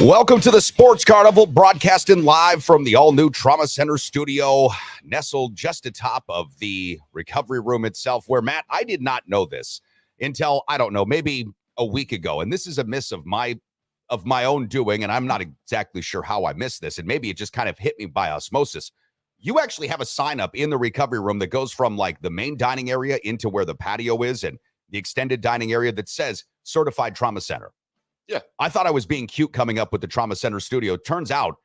Welcome to the Sports Carnival, broadcasting live from the all-new Trauma Center studio, nestled just atop of the recovery room itself, where, Matt, I did not know this until, I don't know, maybe a week ago, and this is a miss of my own doing, and I'm not exactly sure how I missed this, and maybe it just kind of hit me by osmosis. You actually have a sign up in the recovery room that goes from, like, the main dining area into where the patio is and the extended dining area that says Certified Trauma Center. Yeah. I thought I was being cute coming up with the Trauma Center studio. Turns out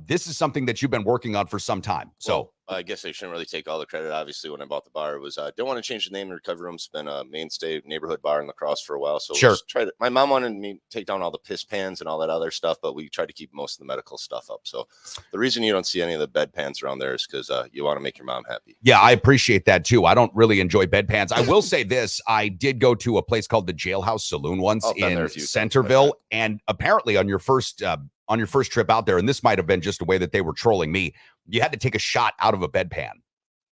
this is something that you've been working on for some time. So well, I guess I shouldn't really take all the credit. Obviously, when I bought the bar, it was don't want to change the name of the recovery room. It's been a mainstay neighborhood bar in La Crosse for a while. So sure. My mom wanted me to take down all the piss pans and all that other stuff, but we tried to keep most of the medical stuff up. So the reason you don't see any of the bed pans around there is because you want to make your mom happy. Yeah, I appreciate that too. I don't really enjoy bedpans. I will say this: I did go to a place called the Jailhouse Saloon once in Centerville, and apparently on your first trip out there, and this might have been just a way that they were trolling me, you had to take a shot out of a bedpan.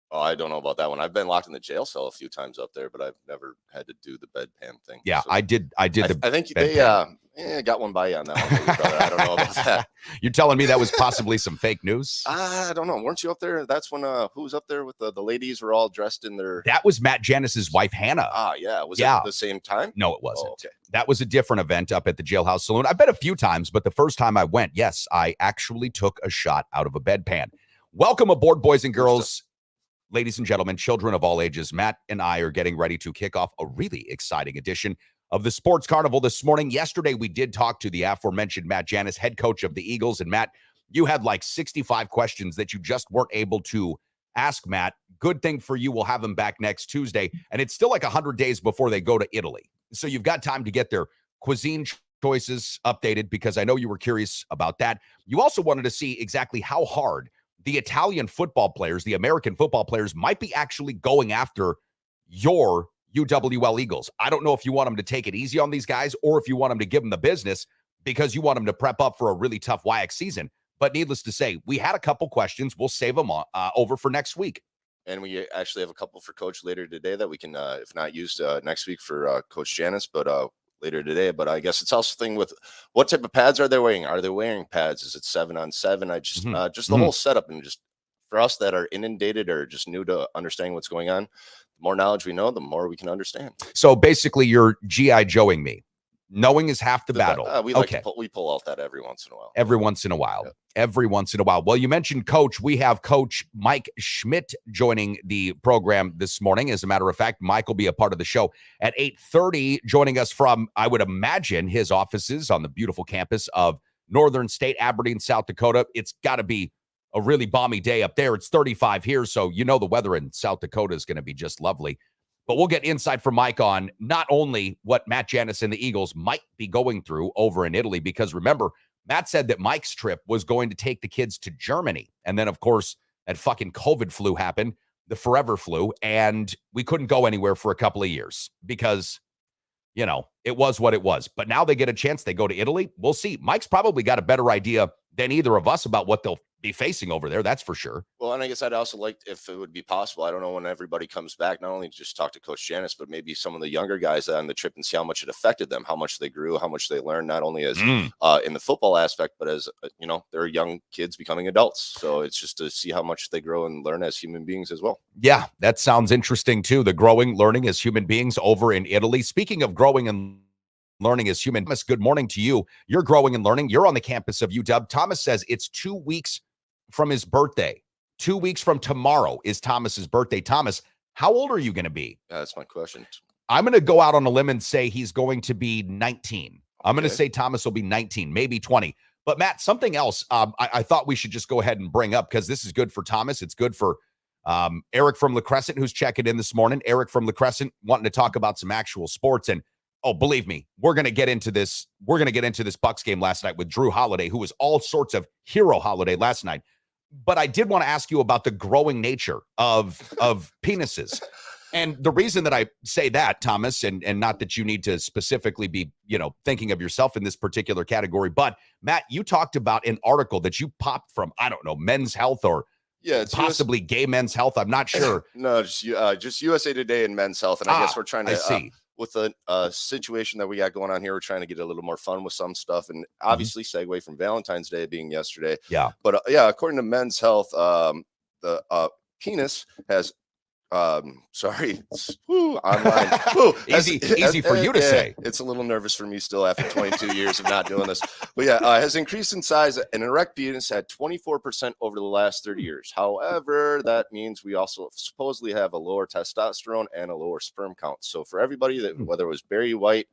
Oh, I don't know about that one. I've been locked in the jail cell a few times up there, but I've never had to do the bedpan thing. Yeah, so I did. I think they got one by you on that one, maybe, brother. I don't know about that. You're telling me that was possibly some fake news? I don't know. Weren't you up there? That's when who was up there with the ladies were all dressed in their. That was Matt Janis's wife, Hannah. Yeah. Was it at the same time? No, it wasn't. Oh, okay. That was a different event up at the Jailhouse Saloon. I've been a few times, but the first time I went, yes, I actually took a shot out of a bedpan. Welcome aboard, boys and girls. Ladies and gentlemen, children of all ages, Matt and I are getting ready to kick off a really exciting edition of the Sports Carnival this morning. Yesterday, we did talk to the aforementioned Matt Janis, head coach of the Eagles. And Matt, you had like 65 questions that you just weren't able to ask Matt. Good thing for you. We'll have him back next Tuesday. And it's still like 100 days before they go to Italy. So you've got time to get their cuisine choices updated, because I know you were curious about that. You also wanted to see exactly how hard the Italian football players, the American football players, might be actually going after your UWL Eagles. I don't know if you want them to take it easy on these guys or if you want them to give them the business because you want them to prep up for a really tough WIAC season. But needless to say, we had a couple questions. We'll save them over for next week. And we actually have a couple for Coach later today that we can, if not used next week for Coach Janis, but later today. But I guess it's also thing with what type of pads are they wearing? Are they wearing pads? Is it 7-on-7? I just just the whole setup, and just for us that are inundated or just new to understanding what's going on, the more knowledge we know, the more we can understand. So basically, you're G.I. Joeing me. Knowing is half the battle. We pull out that every once in a while. Every once in a while. Well, you mentioned Coach. We have Coach Mike Schmidt joining the program this morning. As a matter of fact, Mike will be a part of the show at 8:30, joining us from, I would imagine, his offices on the beautiful campus of Northern State, Aberdeen, South Dakota. It's got to be a really balmy day up there. It's 35 here, so you know the weather in South Dakota is going to be just lovely. But we'll get insight from Mike on not only what Matt Janis and the Eagles might be going through over in Italy, because remember, Matt said that Mike's trip was going to take the kids to Germany. And then, of course, that fucking COVID flu happened, the forever flu, and we couldn't go anywhere for a couple of years because, you know, it was what it was. But now they get a chance. They go to Italy. We'll see. Mike's probably got a better idea than either of us about what they'll be facing over there. That's for sure. Well, and I guess I'd also like, if it would be possible, I don't know, when everybody comes back, not only just talk to Coach Janis, but maybe some of the younger guys on the trip and see how much it affected them, how much they grew, how much they learned, not only as in the football aspect, but as, they're young kids becoming adults. So it's just to see how much they grow and learn as human beings as well. Yeah, that sounds interesting too. The growing, learning as human beings over in Italy. Speaking of growing and learning as human, Thomas, good morning to you. You're growing and learning. You're on the campus of UW. Thomas says it's 2 weeks from his birthday. 2 weeks from tomorrow is Thomas's birthday. Thomas, how old are you going to be? That's my question. I'm going to go out on a limb and say he's going to be 19. I'm going to say Thomas will be 19, maybe 20. But Matt, something else I thought we should just go ahead and bring up, because this is good for Thomas. It's good for Eric from La Crescent, who's checking in this morning. Eric from La Crescent wanting to talk about some actual sports. And oh, believe me, we're going to get into this. We're going to get into this Bucs game last night with Drew Holiday, who was all sorts of hero Holiday last night. But I did want to ask you about the growing nature of penises. And the reason that I say that, Thomas, and not that you need to specifically be, thinking of yourself in this particular category, but Matt, you talked about an article that you popped from, I don't know, Men's Health or it's possibly Gay Men's Health. I'm not sure. No, just USA Today and Men's Health. And I guess we're trying to with a situation that we got going on here, we're trying to get a little more fun with some stuff, and obviously segue from Valentine's Day being yesterday. Yeah. But yeah, according to Men's Health, the penis has sorry, online. Easy for you to say. It's a little nervous for me still after 22 years of not doing this. But yeah, has increased in size. An erect penis had 24% over the last 30 years. However, that means we also supposedly have a lower testosterone and a lower sperm count. So for everybody that, whether it was Barry White,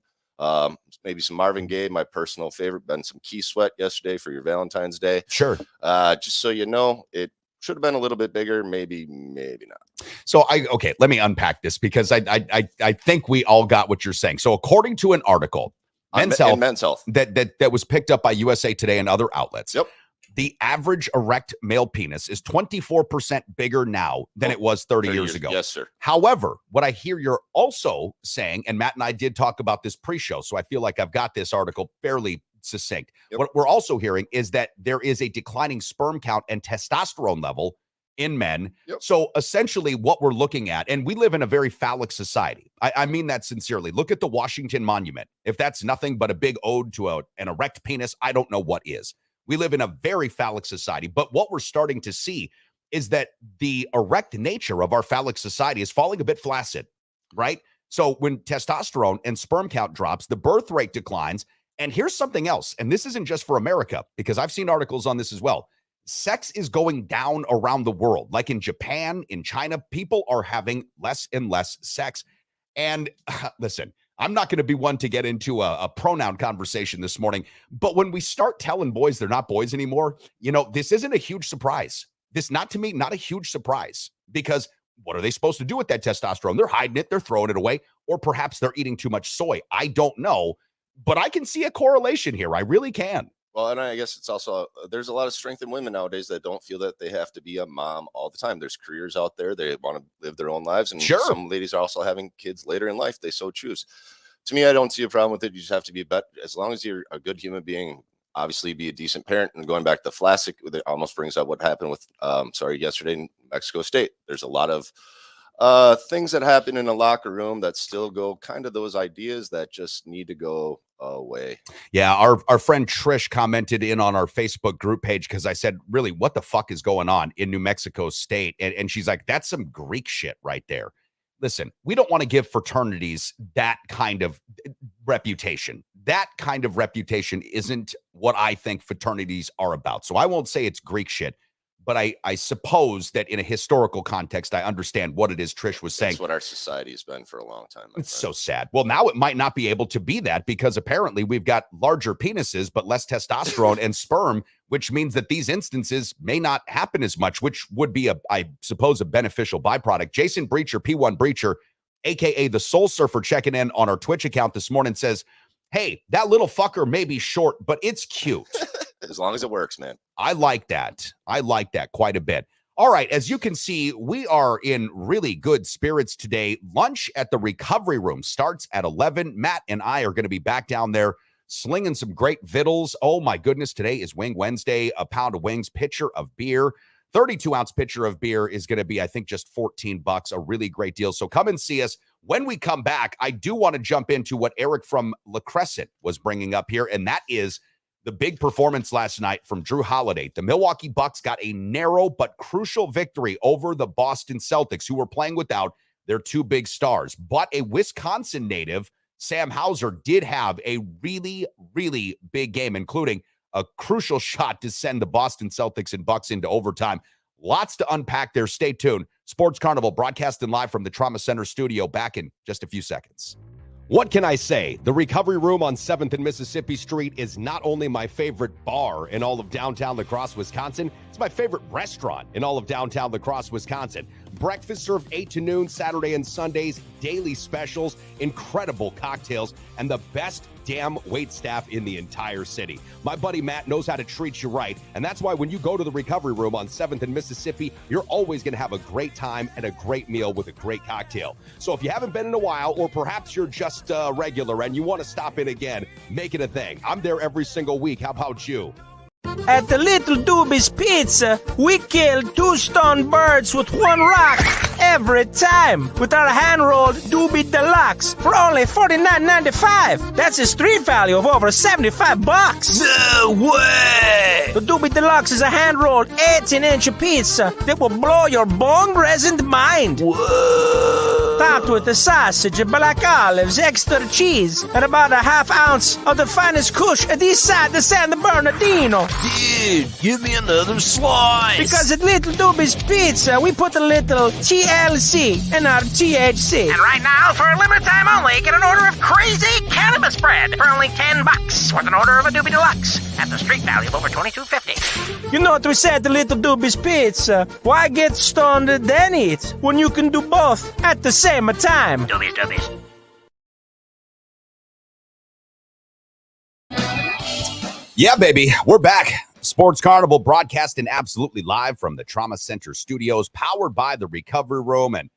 maybe some Marvin Gaye, my personal favorite, been some Key Sweat yesterday for your Valentine's Day. Sure. Just so you know, it should have been a little bit bigger, maybe not. So let me unpack this because I think we all got what you're saying. So according to an article, Men's Health that was picked up by USA Today and other outlets. Yep. The average erect male penis is 24% bigger now than it was 30 years ago. Yes, sir. However, what I hear you're also saying, and Matt and I did talk about this pre-show, so I feel like I've got this article fairly succinct. Yep. What we're also hearing is that there is a declining sperm count and testosterone level in men. Yep. So essentially what we're looking at, and we live in a very phallic society. I mean that sincerely. Look at the Washington Monument. If that's nothing but a big ode to an erect penis, I don't know what is. We live in a very phallic society. But what we're starting to see is that the erect nature of our phallic society is falling a bit flaccid, right? So when testosterone and sperm count drops, the birth rate declines. And here's something else, and this isn't just for America, because I've seen articles on this as well. Sex is going down around the world. Like in Japan, in China, people are having less and less sex. And listen, I'm not going to be one to get into a pronoun conversation this morning, but when we start telling boys they're not boys anymore, this isn't a huge surprise. This, not to me, not a huge surprise, because what are they supposed to do with that testosterone? They're hiding it, they're throwing it away, or perhaps they're eating too much soy. I don't know. But I can see a correlation here. I really can. Well, and I guess it's also, there's a lot of strength in women nowadays that don't feel that they have to be a mom all the time. There's careers out there. They want to live their own lives. And sure, some ladies are also having kids later in life. They so choose. To me, I don't see a problem with it. You just have to be as long as you're a good human being, obviously be a decent parent. And going back to Vlasic, it almost brings up what happened with, yesterday in Mexico State. There's a lot of things that happen in a locker room that still go kind of those ideas that just need to go away. Yeah, our friend Trish commented in on our Facebook group page because I said, really, what the fuck is going on in New Mexico State? And she's like, that's some Greek shit right there. Listen, we don't want to give fraternities that kind of reputation. That kind of reputation isn't what I think fraternities are about. So I won't say it's Greek shit. But I suppose that in a historical context, I understand what it is Trish was saying. That's what our society has been for a long time. It's so sad. Well, now it might not be able to be that because apparently we've got larger penises, but less testosterone and sperm, which means that these instances may not happen as much, which would be, I suppose, a beneficial byproduct. Jason Breacher, P1 Breacher, a.k.a. the Soul Surfer, checking in on our Twitch account this morning says, hey, that little fucker may be short, but it's cute. As long as it works, man. I like that. I like that quite a bit. All right. As you can see, we are in really good spirits today. Lunch at the Recovery Room starts at 11. Matt and I are going to be back down there slinging some great vittles. Oh, my goodness. Today is Wing Wednesday. A pound of wings, pitcher of beer. 32-ounce pitcher of beer is going to be, I think, just $14. A really great deal. So come and see us. When we come back, I do want to jump into what Eric from La Crescent was bringing up here, and that is the big performance last night from Drew Holiday. The Milwaukee Bucks got a narrow but crucial victory over the Boston Celtics, who were playing without their two big stars. But a Wisconsin native, Sam Hauser, did have a really, really big game, including a crucial shot to send the Boston Celtics and Bucks into overtime. Lots to unpack there. Stay tuned. Sports Carnival broadcasting live from the Trauma Center studio. Back in just a few seconds. What can I say? The Recovery Room on 7th and Mississippi Street is not only my favorite bar in all of downtown La Crosse, Wisconsin, it's my favorite restaurant in all of downtown La Crosse, Wisconsin. Breakfast served 8 to noon, Saturday and Sundays, daily specials, incredible cocktails, and the best damn wait staff in the entire city. My buddy Matt knows how to treat you right, and that's why when you go to the Recovery Room on 7th and Mississippi, you're always going to have a great time and a great meal with a great cocktail. So if you haven't been in a while, or perhaps you're just regular and you want to stop in again, make it a thing. I'm there every single week. How about you? At the Little Doobie's Pizza, we kill 2 stone birds with 1 rock every time with our hand-rolled Doobie Deluxe for only $49.95. That's a street value of over $75. No way! The Doobie Deluxe is a hand-rolled 18-inch pizza that will blow your bone-resent mind. Whoa! Topped with the sausage, black olives, extra cheese, and about a half ounce of the finest kush at east side the San Bernardino. Dude, give me another slice. Because at Little Doobie's Pizza, we put a little TLC in our THC. And right now, for a limited time only, get an order of crazy cannabis bread for only $10 with an order of a Doobie Deluxe at the street value of over $22.50. You know what we said at Little Doobie's Pizza? Why get stoned then eat when you can do both at the same time? Doobies. Yeah, baby, we're back. Sports Carnival broadcasting absolutely live from the Trauma Center studios, powered by the Recovery Room, and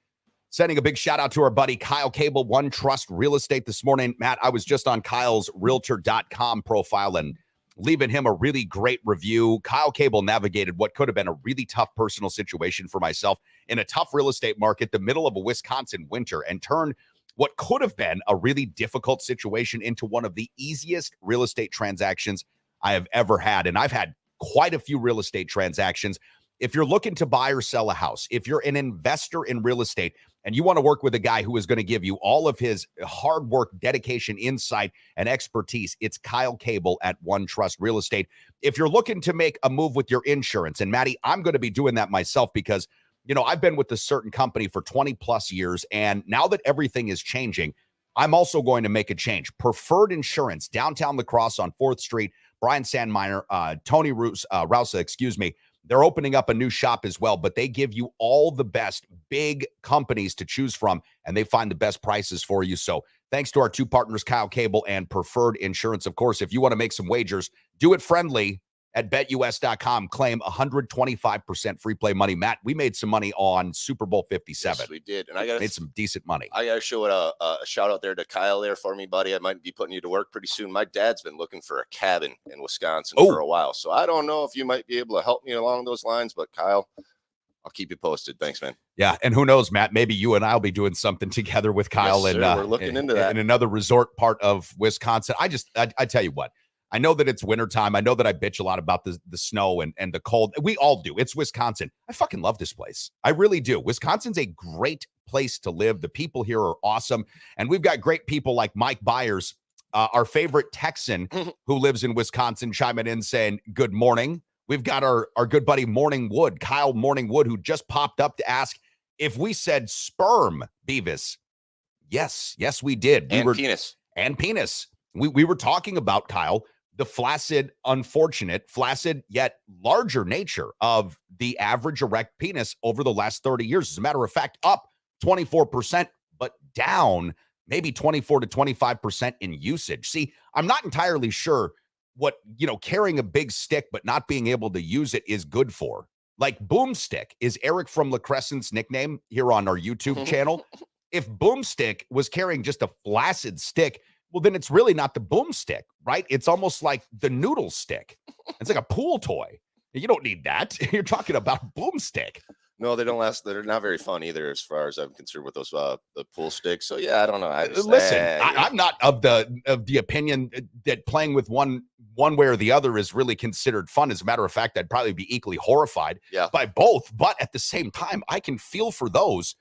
sending a big shout out to our buddy Kyle Cable, One Trust Real Estate this morning. Matt, I was just on Kyle's Realtor.com profile and leaving him a really great review. Kyle Cable navigated what could have been a really tough personal situation for myself in a tough real estate market, the middle of a Wisconsin winter, and turned what could have been a really difficult situation into one of the easiest real estate transactions I have ever had. And I've had quite a few real estate transactions. If you're looking to buy or sell a house, if you're an investor in real estate and you want to work with a guy who is going to give you all of his hard work, dedication, insight, and expertise, it's Kyle Cable at One Trust Real Estate. If you're looking to make a move with your insurance, and Maddie, I'm going to be doing that myself because, you know, I've been with a certain company for 20 plus years. And now that everything is changing, I'm also going to make a change. Preferred Insurance, downtown La Crosse on 4th Street, Brian Sandmeyer, Tony Rousa, they're opening up a new shop as well, but they give you all the best big companies to choose from, and they find the best prices for you. So thanks to our 2 partners, Kyle Cable and Preferred Insurance. Of course, if you want to make some wagers, do it friendly at betus.com. Claim 125% free play money. Matt, we made some money on Super Bowl 57. Yes, we did. And I got made some decent money. I got to show a shout out there to Kyle there for me, buddy. I might be putting you to work pretty soon. My dad's been looking for a cabin in Wisconsin for a while. So I don't know if you might be able to help me along those lines, but Kyle, I'll keep you posted. Thanks, man. Yeah, and who knows, Matt, maybe you and I will be doing something together with Kyle. Yes, and we're looking into that in another resort part of Wisconsin. I tell you what, I know that it's wintertime. I know that I bitch a lot about the snow and the cold. We all do. It's Wisconsin. I fucking love this place. I really do. Wisconsin's a great place to live. The people here are awesome. And we've got great people like Mike Byers, our favorite Texan who lives in Wisconsin, chiming in saying, good morning. We've got our good buddy Morningwood, Kyle Morningwood, who just popped up to ask if we said sperm, Beavis. Yes, we did. Penis. And penis. We were talking about, Kyle, the flaccid yet larger nature of the average erect penis over the last 30 years. As a matter of fact, up 24%, but down maybe 24 to 25% in usage. See, I'm not entirely sure what, carrying a big stick but not being able to use it is good for. Like Boomstick is Eric from La Crescent's nickname here on our YouTube channel. If Boomstick was carrying just a flaccid stick, well, then it's really not the boomstick, right? It's almost like the noodle stick. It's like a pool toy. You don't need that. You're talking about boomstick. No, they don't last. They're not very fun either, as far as I'm concerned with those the pool sticks. So yeah, I don't know. I'm not of the opinion that playing with one way or the other is really considered fun. As a matter of fact, I'd probably be equally horrified by both. But at the same time, I can feel for those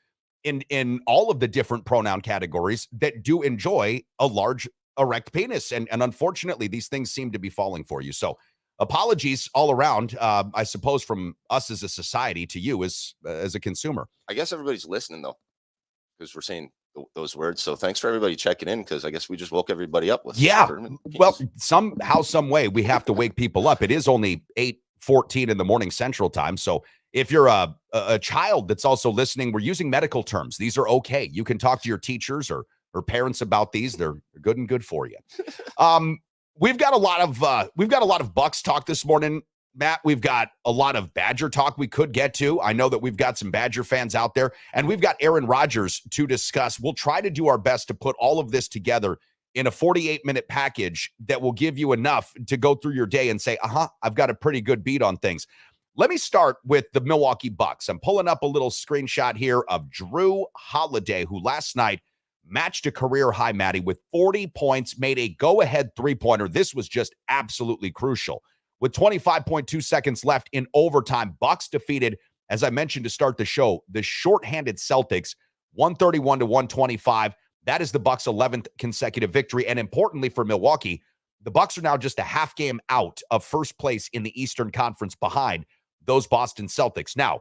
in all of the different pronoun categories that do enjoy a large erect penis. And unfortunately, these things seem to be falling for you. So apologies all around, I suppose, from us as a society to you as a consumer. I guess everybody's listening, though, because we're saying those words. So thanks for everybody checking in, because I guess we just woke everybody up with. Well, somehow, some way, we have to wake people up. It is only 8:14 in the morning Central Time. So if you're a child that's also listening, we're using medical terms. These are okay. You can talk to your teachers or parents about these. They're good and good for you. We've got a lot of Bucks talk this morning, Matt. We've got a lot of Badger talk we could get to. I know that we've got some Badger fans out there, and we've got Aaron Rodgers to discuss. We'll try to do our best to put all of this together in a 48-minute package that will give you enough to go through your day and say, I've got a pretty good beat on things. Let me start with the Milwaukee Bucks. I'm pulling up a little screenshot here of Drew Holiday, who last night matched a career high, Maddie, with 40 points, made a go-ahead three-pointer. This was just absolutely crucial. With 25.2 seconds left in overtime, Bucks defeated, as I mentioned to start the show, the shorthanded Celtics, 131-125. That is the Bucks' 11th consecutive victory. And importantly for Milwaukee, the Bucks are now just a half game out of first place in the Eastern Conference behind those Boston Celtics. Now,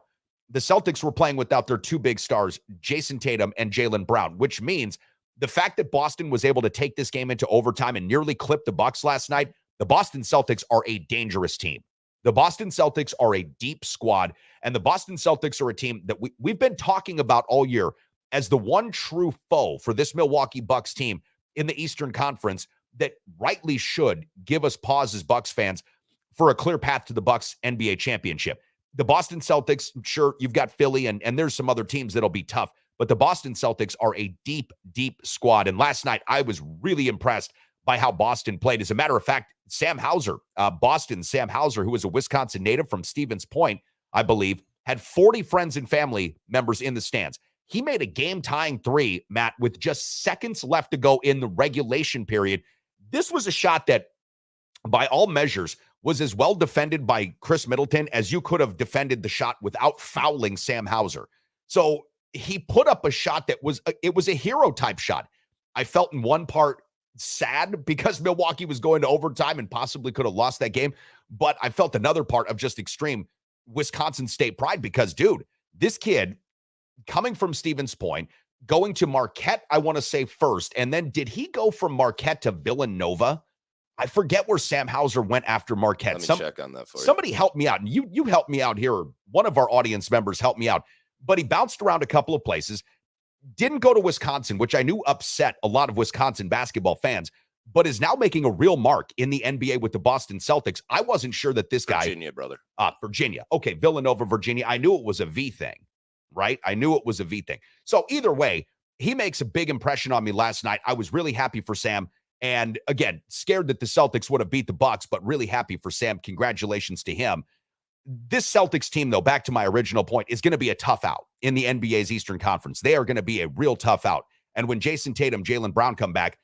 the Celtics were playing without their two big stars, Jason Tatum and Jaylen Brown, which means the fact that Boston was able to take this game into overtime and nearly clip the Bucks last night, the Boston Celtics are a dangerous team. The Boston Celtics are a deep squad, and the Boston Celtics are a team that we've been talking about all year as the one true foe for this Milwaukee Bucks team in the Eastern Conference that rightly should give us pause as Bucks fans for a clear path to the Bucks NBA championship. The Boston Celtics, sure, you've got Philly, and there's some other teams that'll be tough, but the Boston Celtics are a deep, deep squad. And last night, I was really impressed by how Boston played. As a matter of fact, Sam Hauser, Boston's Sam Hauser, who is a Wisconsin native from Stevens Point, I believe, had 40 friends and family members in the stands. He made a game-tying three, Matt, with just seconds left to go in the regulation period. This was a shot that, by all measures, was as well defended by Chris Middleton as you could have defended the shot without fouling Sam Hauser. So he put up a shot that was a hero-type shot. I felt in one part sad because Milwaukee was going to overtime and possibly could have lost that game, but I felt another part of just extreme Wisconsin State pride because, dude, this kid coming from Stevens Point, going to Marquette, I want to say first, and then did he go from Marquette to Villanova? I forget where Sam Hauser went after Marquette. Let me check on that for you. Somebody help me out, and you help me out here. One of our audience members helped me out, but he bounced around a couple of places, didn't go to Wisconsin, which I knew upset a lot of Wisconsin basketball fans, but is now making a real mark in the NBA with the Boston Celtics. I wasn't sure that this guy... Virginia, brother. Virginia. Okay, Villanova, Virginia. I knew it was a V thing, right? I knew it was a V thing. So either way, he makes a big impression on me last night. I was really happy for Sam. And again, scared that the Celtics would have beat the Bucks, but really happy for Sam. Congratulations to him. This Celtics team, though, back to my original point, is going to be a tough out in the NBA's Eastern Conference. They are going to be a real tough out. And when Jason Tatum, Jaylen Brown come back,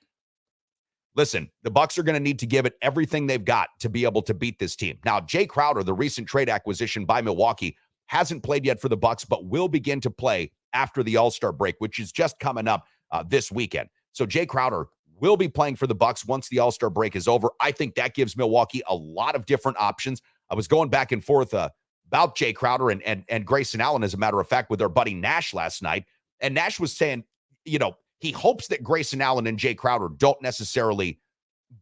listen, the Bucks are going to need to give it everything they've got to be able to beat this team. Now, Jay Crowder, the recent trade acquisition by Milwaukee, hasn't played yet for the Bucks, but will begin to play after the All-Star break, which is just coming up this weekend. So Jay Crowder will be playing for the Bucks once the All-Star break is over. I think that gives Milwaukee a lot of different options. I was going back and forth about Jay Crowder and Grayson Allen, as a matter of fact, with our buddy Nash last night. And Nash was saying, he hopes that Grayson Allen and Jay Crowder don't necessarily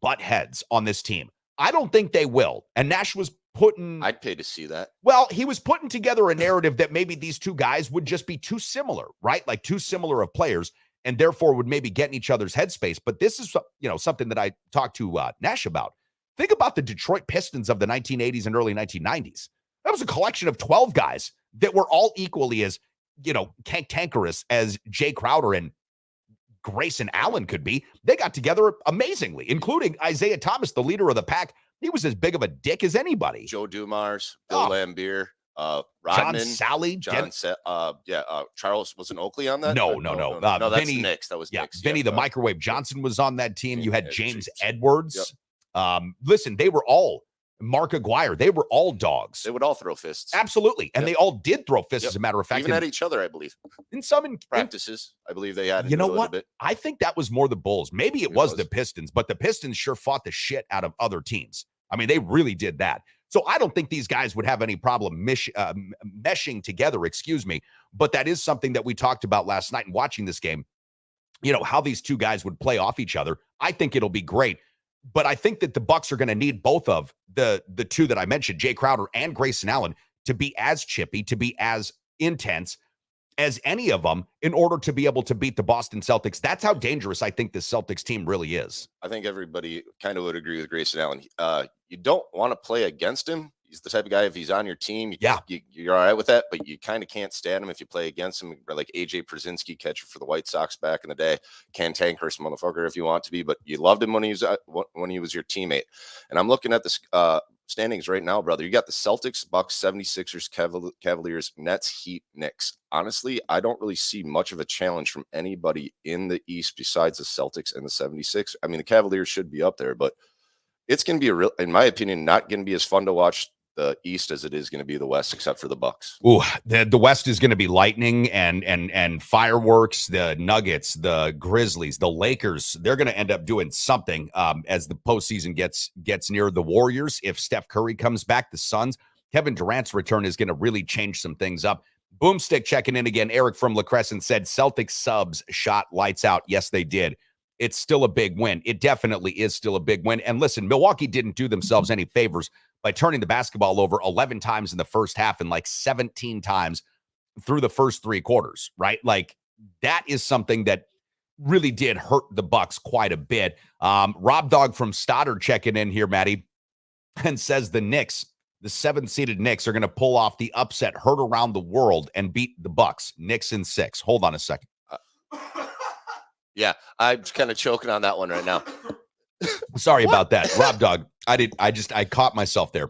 butt heads on this team. I don't think they will. And Nash was I'd pay to see that. Well, he was putting together a narrative that maybe these two guys would just be too similar, right? Like too similar of players, and therefore would maybe get in each other's headspace. But this is, something that I talked to Nash about. Think about the Detroit Pistons of the 1980s and early 1990s. That was a collection of 12 guys that were all equally as, cantankerous as Jay Crowder and Grayson Allen could be. They got together amazingly, including Isaiah Thomas, the leader of the pack. He was as big of a dick as anybody. Joe Dumars, Bill Lambier, Rodman, Charles was Oakley on that? No. That's Vinny, Knicks. That was Knicks. Vinny the Microwave Johnson was on that team. You had James Edwards. Yep. Listen, they were all Mark Aguirre. They were all dogs. They would all throw fists. Absolutely. And they all did throw fists, as a matter of fact. Even at each other, I believe. In some practices, I believe they had. You know what? I think that was more the Bulls. Maybe it was the Pistons, but the Pistons sure fought the shit out of other teams. I mean, they really did that. So I don't think these guys would have any problem meshing together, but that is something that we talked about last night in watching this game, how these two guys would play off each other. I think it'll be great, but I think that the Bucks are going to need both of the two that I mentioned, Jay Crowder and Grayson Allen, to be as chippy, to be as intense as any of them in order to be able to beat the Boston Celtics. That's how dangerous I think the Celtics team really is. I think everybody kind of would agree with Grayson Allen. You don't want to play against him. He's the type of guy, if he's on your team, Yeah. you're all right with that, but you kind of can't stand him if you play against him. Like AJ Przinsky, catcher for the White Sox back in the day, cantankerous motherfucker if you want to be, but you loved him when he was your teammate. And I'm looking at this standings right now, brother. You got the Celtics, Bucks, 76ers, Cavaliers, Nets, Heat, Knicks. Honestly, I don't really see much of a challenge from anybody in the East besides the Celtics and the 76ers. I mean, the Cavaliers should be up there, but it's going to be in my opinion, not going to be as fun to watch the East as it is going to be the West, except for the Bucks. Ooh, the West is going to be lightning and fireworks. The Nuggets, the Grizzlies, the Lakers, they're going to end up doing something as the postseason gets near. The Warriors, if Steph Curry comes back, the Suns, Kevin Durant's return is going to really change some things up. Boomstick checking in again. Eric from La Crescent said Celtics subs shot lights out. Yes, they did. It's still a big win. It definitely is still a big win. And listen, Milwaukee didn't do themselves any favors by turning the basketball over 11 times in the first half and like 17 times through the first 3 quarters, right? Like that is something that really did hurt the Bucks quite a bit. Rob Dog from Stoddard checking in here, Maddie, and says the Knicks, the 7th-seeded Knicks, are going to pull off the upset heard around the world and beat the Bucks. Knicks in 6. Hold on a second. Yeah, I'm kind of choking on that one right now. Sorry about that, Rob Dog. I caught myself there.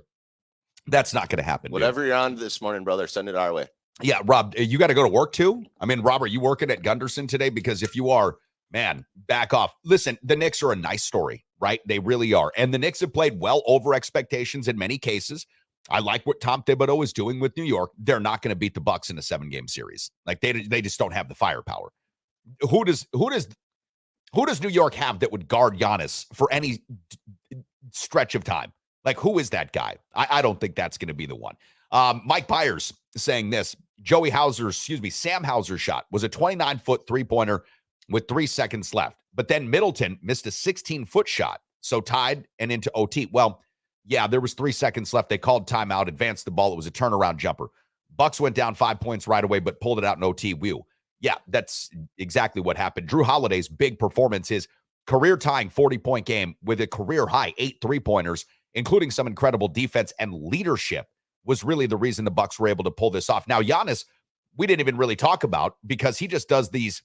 That's not going to happen. Whatever dude. you're on this morning, brother, send it our way. Yeah, Rob, you got to go to work too? I mean, Rob, are you working at Gunderson today? Because if you are, man, back off. Listen, the Knicks are a nice story, right? They really are. And the Knicks have played well over expectations in many cases. I like what Tom Thibodeau is doing with New York. They're not going to beat the Bucks in a 7-game series. Like they just don't have the firepower. Who does New York have that would guard Giannis for any stretch of time? Like, who is that guy? I don't think that's going to be the one. Mike Byers saying this, Sam Hauser's shot was a 29-foot three-pointer with 3 seconds left. But then Middleton missed a 16-foot shot, so tied and into OT. Well, yeah, there was 3 seconds left. They called timeout, advanced the ball. It was a turnaround jumper. Bucks went down 5 points right away, but pulled it out in OT. Yeah, that's exactly what happened. Drew Holiday's big performance, his career-tying 40-point game with a career-high 8 3-pointers, including some incredible defense and leadership, was really the reason the Bucks were able to pull this off. Now, Giannis, we didn't even really talk about because he just does these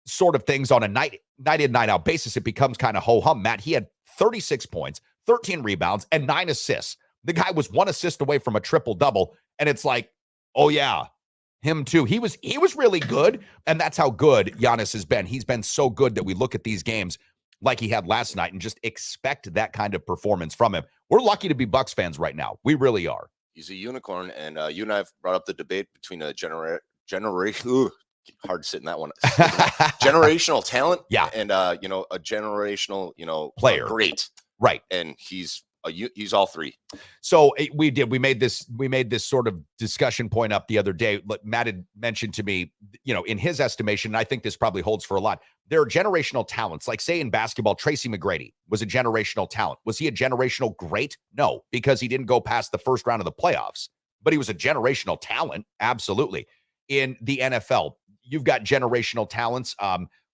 sort of things on a night in, night out basis. It becomes kind of ho-hum. Matt, he had 36 points, 13 rebounds, and 9 assists. The guy was 1 assist away from a triple-double, and it's like, oh, yeah. Him too. He was really good, and that's how good Giannis has been. He's been so good that we look at these games like he had last night and just expect that kind of performance from him. We're lucky to be Bucks fans right now. We really are. He's a unicorn, and you and I have brought up the debate between a generation. Hard to sit in that one. Generational talent, yeah, and a generational, player, great, right? And he's all 3. So we made this sort of discussion point up the other day. Matt had mentioned to me, in his estimation, and I think this probably holds for a lot, there are generational talents. Like, say, in basketball, Tracy McGrady was a generational talent. Was he a generational great? No, because he didn't go past the first round of the playoffs, but he was a generational talent. Absolutely. In the NFL, you've got generational talents.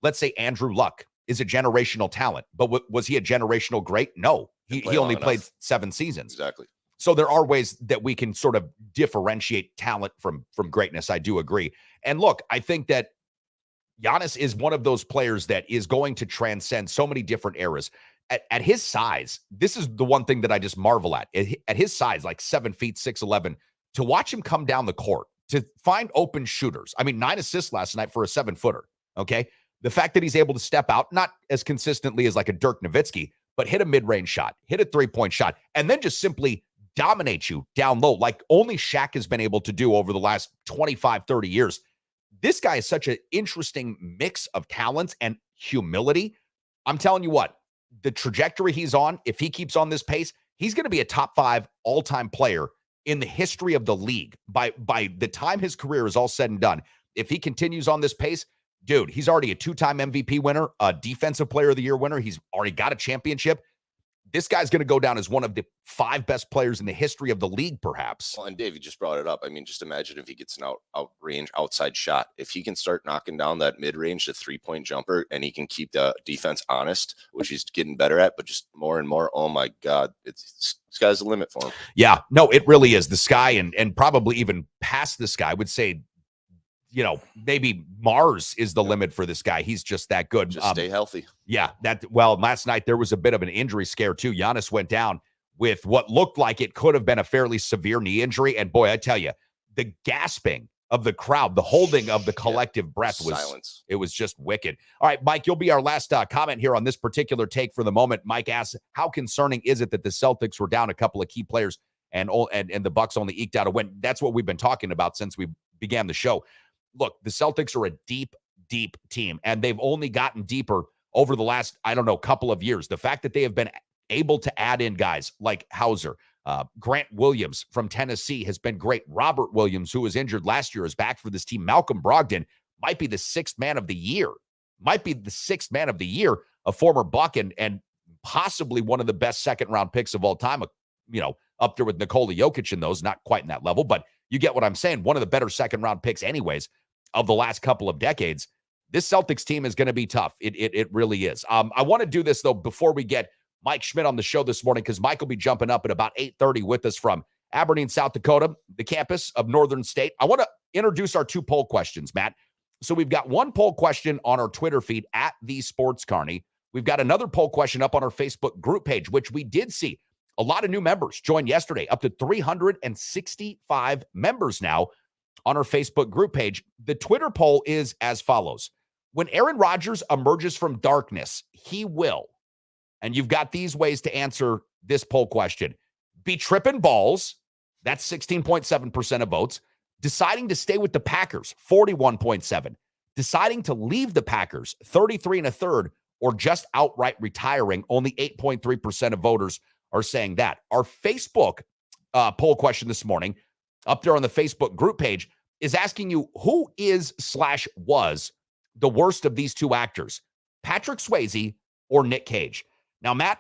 Let's say Andrew Luck is a generational talent, but was he a generational great? No. He only played 7 seasons. Exactly. So there are ways that we can sort of differentiate talent from greatness. I do agree. And look, I think that Giannis is one of those players that is going to transcend so many different eras. At his size, this is the one thing that I just marvel at. At his size, like 7 feet, 6'11", to watch him come down the court, to find open shooters. I mean, 9 assists last night for a 7-footer, okay? The fact that he's able to step out, not as consistently as like a Dirk Nowitzki, but hit a mid-range shot, hit a 3-point shot, and then just simply dominate you down low like only Shaq has been able to do over the last 25, 30 years. This guy is such an interesting mix of talents and humility. I'm telling you what, the trajectory he's on, if he keeps on this pace, he's going to be a top 5 all-time player in the history of the league. By the time his career is all said and done, if he continues on this pace, dude, he's already a 2-time MVP winner, a defensive player of the year winner. He's already got a championship. this guy's going to go down as one of the 5 best players in the history of the league, perhaps. Well, and Dave, you just brought it up. I mean, just imagine if he gets an outside shot. If he can start knocking down that mid-range to 3-point jumper and he can keep the defense honest, which he's getting better at, but just more and more, oh my God, sky's the limit for him. Yeah, no, it really is. The sky and probably even past the sky, I would say, maybe Mars is the limit for this guy. He's just that good. Just stay healthy. Yeah, last night there was a bit of an injury scare too. Giannis went down with what looked like it could have been a fairly severe knee injury. And boy, I tell you, the gasping of the crowd, the holding of the collective breath was silence. It was just wicked. All right, Mike, you'll be our last comment here on this particular take for the moment. Mike asks, how concerning is it that the Celtics were down a couple of key players and the Bucks only eked out a win? That's what we've been talking about since we began the show. Look, the Celtics are a deep, deep team, and they've only gotten deeper over the last, couple of years. The fact that they have been able to add in guys like Hauser, Grant Williams from Tennessee has been great. Robert Williams, who was injured last year, is back for this team. Malcolm Brogdon might be the 6th man of the year. A former Buck and possibly one of the best second-round picks of all time, up there with Nikola Jokic and those, not quite in that level, but you get what I'm saying. One of the better second-round picks anyways of the last couple of decades. This Celtics team is going to be tough. It really is. I want to do this, though, before we get Mike Schmidt on the show this morning, because Mike will be jumping up at about 8:30 with us from Aberdeen, South Dakota, the campus of Northern State. I want to introduce our 2 poll questions, Matt. So we've got one poll question on our Twitter feed at The Sports Carney. We've got another poll question up on our Facebook group page, which we did see a lot of new members join yesterday, up to 365 members now on our Facebook group page. The Twitter poll is as follows. When Aaron Rodgers emerges from darkness, he will, and you've got these ways to answer this poll question: be tripping balls, that's 16.7% of votes; deciding to stay with the Packers, 41.7%; deciding to leave the Packers, 33 1/3; or just outright retiring, only 8.3% of voters are saying that. Our Facebook poll question this morning, up there on the Facebook group page, is asking you, who is/was the worst of these 2 actors, Patrick Swayze or Nick Cage? Now, Matt,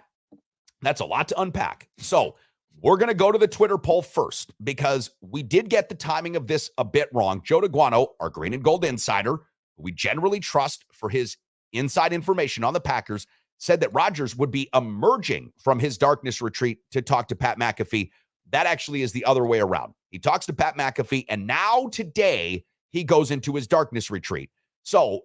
that's a lot to unpack. So we're going to go to the Twitter poll first, because we did get the timing of this a bit wrong. Joe DeGuano, our Green and Gold insider, who we generally trust for his inside information on the Packers, said that Rodgers would be emerging from his darkness retreat to talk to Pat McAfee. That actually is the other way around. He talks to Pat McAfee, and now today he goes into his darkness retreat. So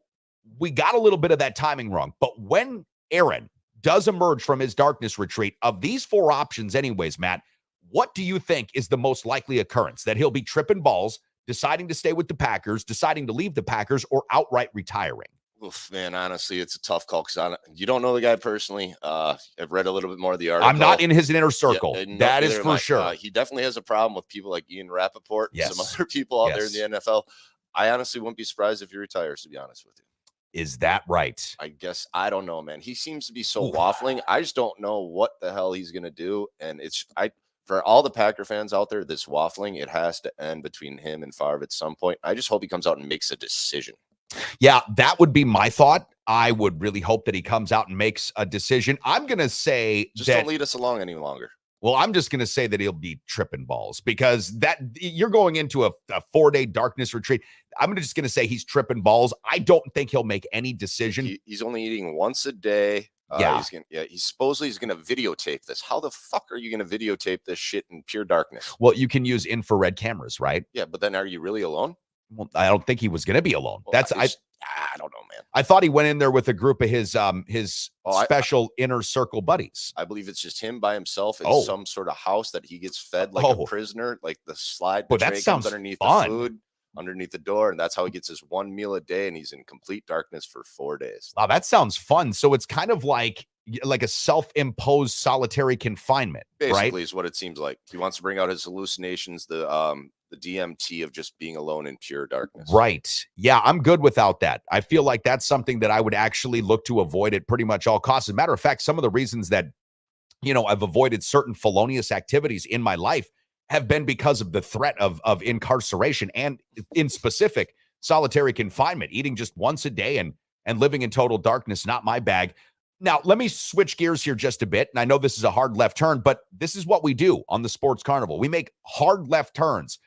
we got a little bit of that timing wrong. But when Aaron does emerge from his darkness retreat, of these 4 options anyways, Matt, what do you think is the most likely occurrence? That he'll be tripping balls, deciding to stay with the Packers, deciding to leave the Packers, or outright retiring? Oof, man, honestly, it's a tough call because you don't know the guy personally. I've read a little bit more of the article. I'm not in his inner circle. Yeah, that is for sure. He definitely has a problem with people like Ian Rappaport and some other people out there in the NFL. I honestly wouldn't be surprised if he retires, to be honest with you. Is that right? I guess. I don't know, man. He seems to be so waffling. I just don't know what the hell he's going to do. And for all the Packer fans out there, this waffling, it has to end between him and Favre at some point. I just hope he comes out and makes a decision. Yeah, that would be my thought. I would really hope that he comes out and makes a decision. I'm going to say just don't lead us along any longer. Well, I'm just going to say that he'll be tripping balls, because that you're going into a 4-day darkness retreat. I'm just going to say he's tripping balls. I don't think he'll make any decision. He's only eating once a day. He's supposedly going to videotape this. How the fuck are you going to videotape this shit in pure darkness? Well, you can use infrared cameras, right? Yeah, but then are you really alone? Well, I don't think he was going to be alone. Well, I don't know, man. I thought he went in there with a group of his special inner circle buddies. I believe it's just him by himself in some sort of house that he gets fed like a prisoner, like the slide. The tray comes underneath the food, underneath the door, and that's how he gets his 1 meal a day, and he's in complete darkness for 4 days. Wow, that sounds fun. So it's kind of like a self-imposed solitary confinement, basically, right? Is what it seems like. He wants to bring out his hallucinations, the DMT of just being alone in pure darkness. Right. Yeah, I'm good without that. I feel like that's something that I would actually look to avoid at pretty much all costs. As a matter of fact, some of the reasons that, I've avoided certain felonious activities in my life have been because of the threat of incarceration, and in specific, solitary confinement. Eating just once a day and living in total darkness, not my bag. Now, let me switch gears here just a bit. And I know this is a hard left turn, but this is what we do on the Sports Carnival. We make hard left turns.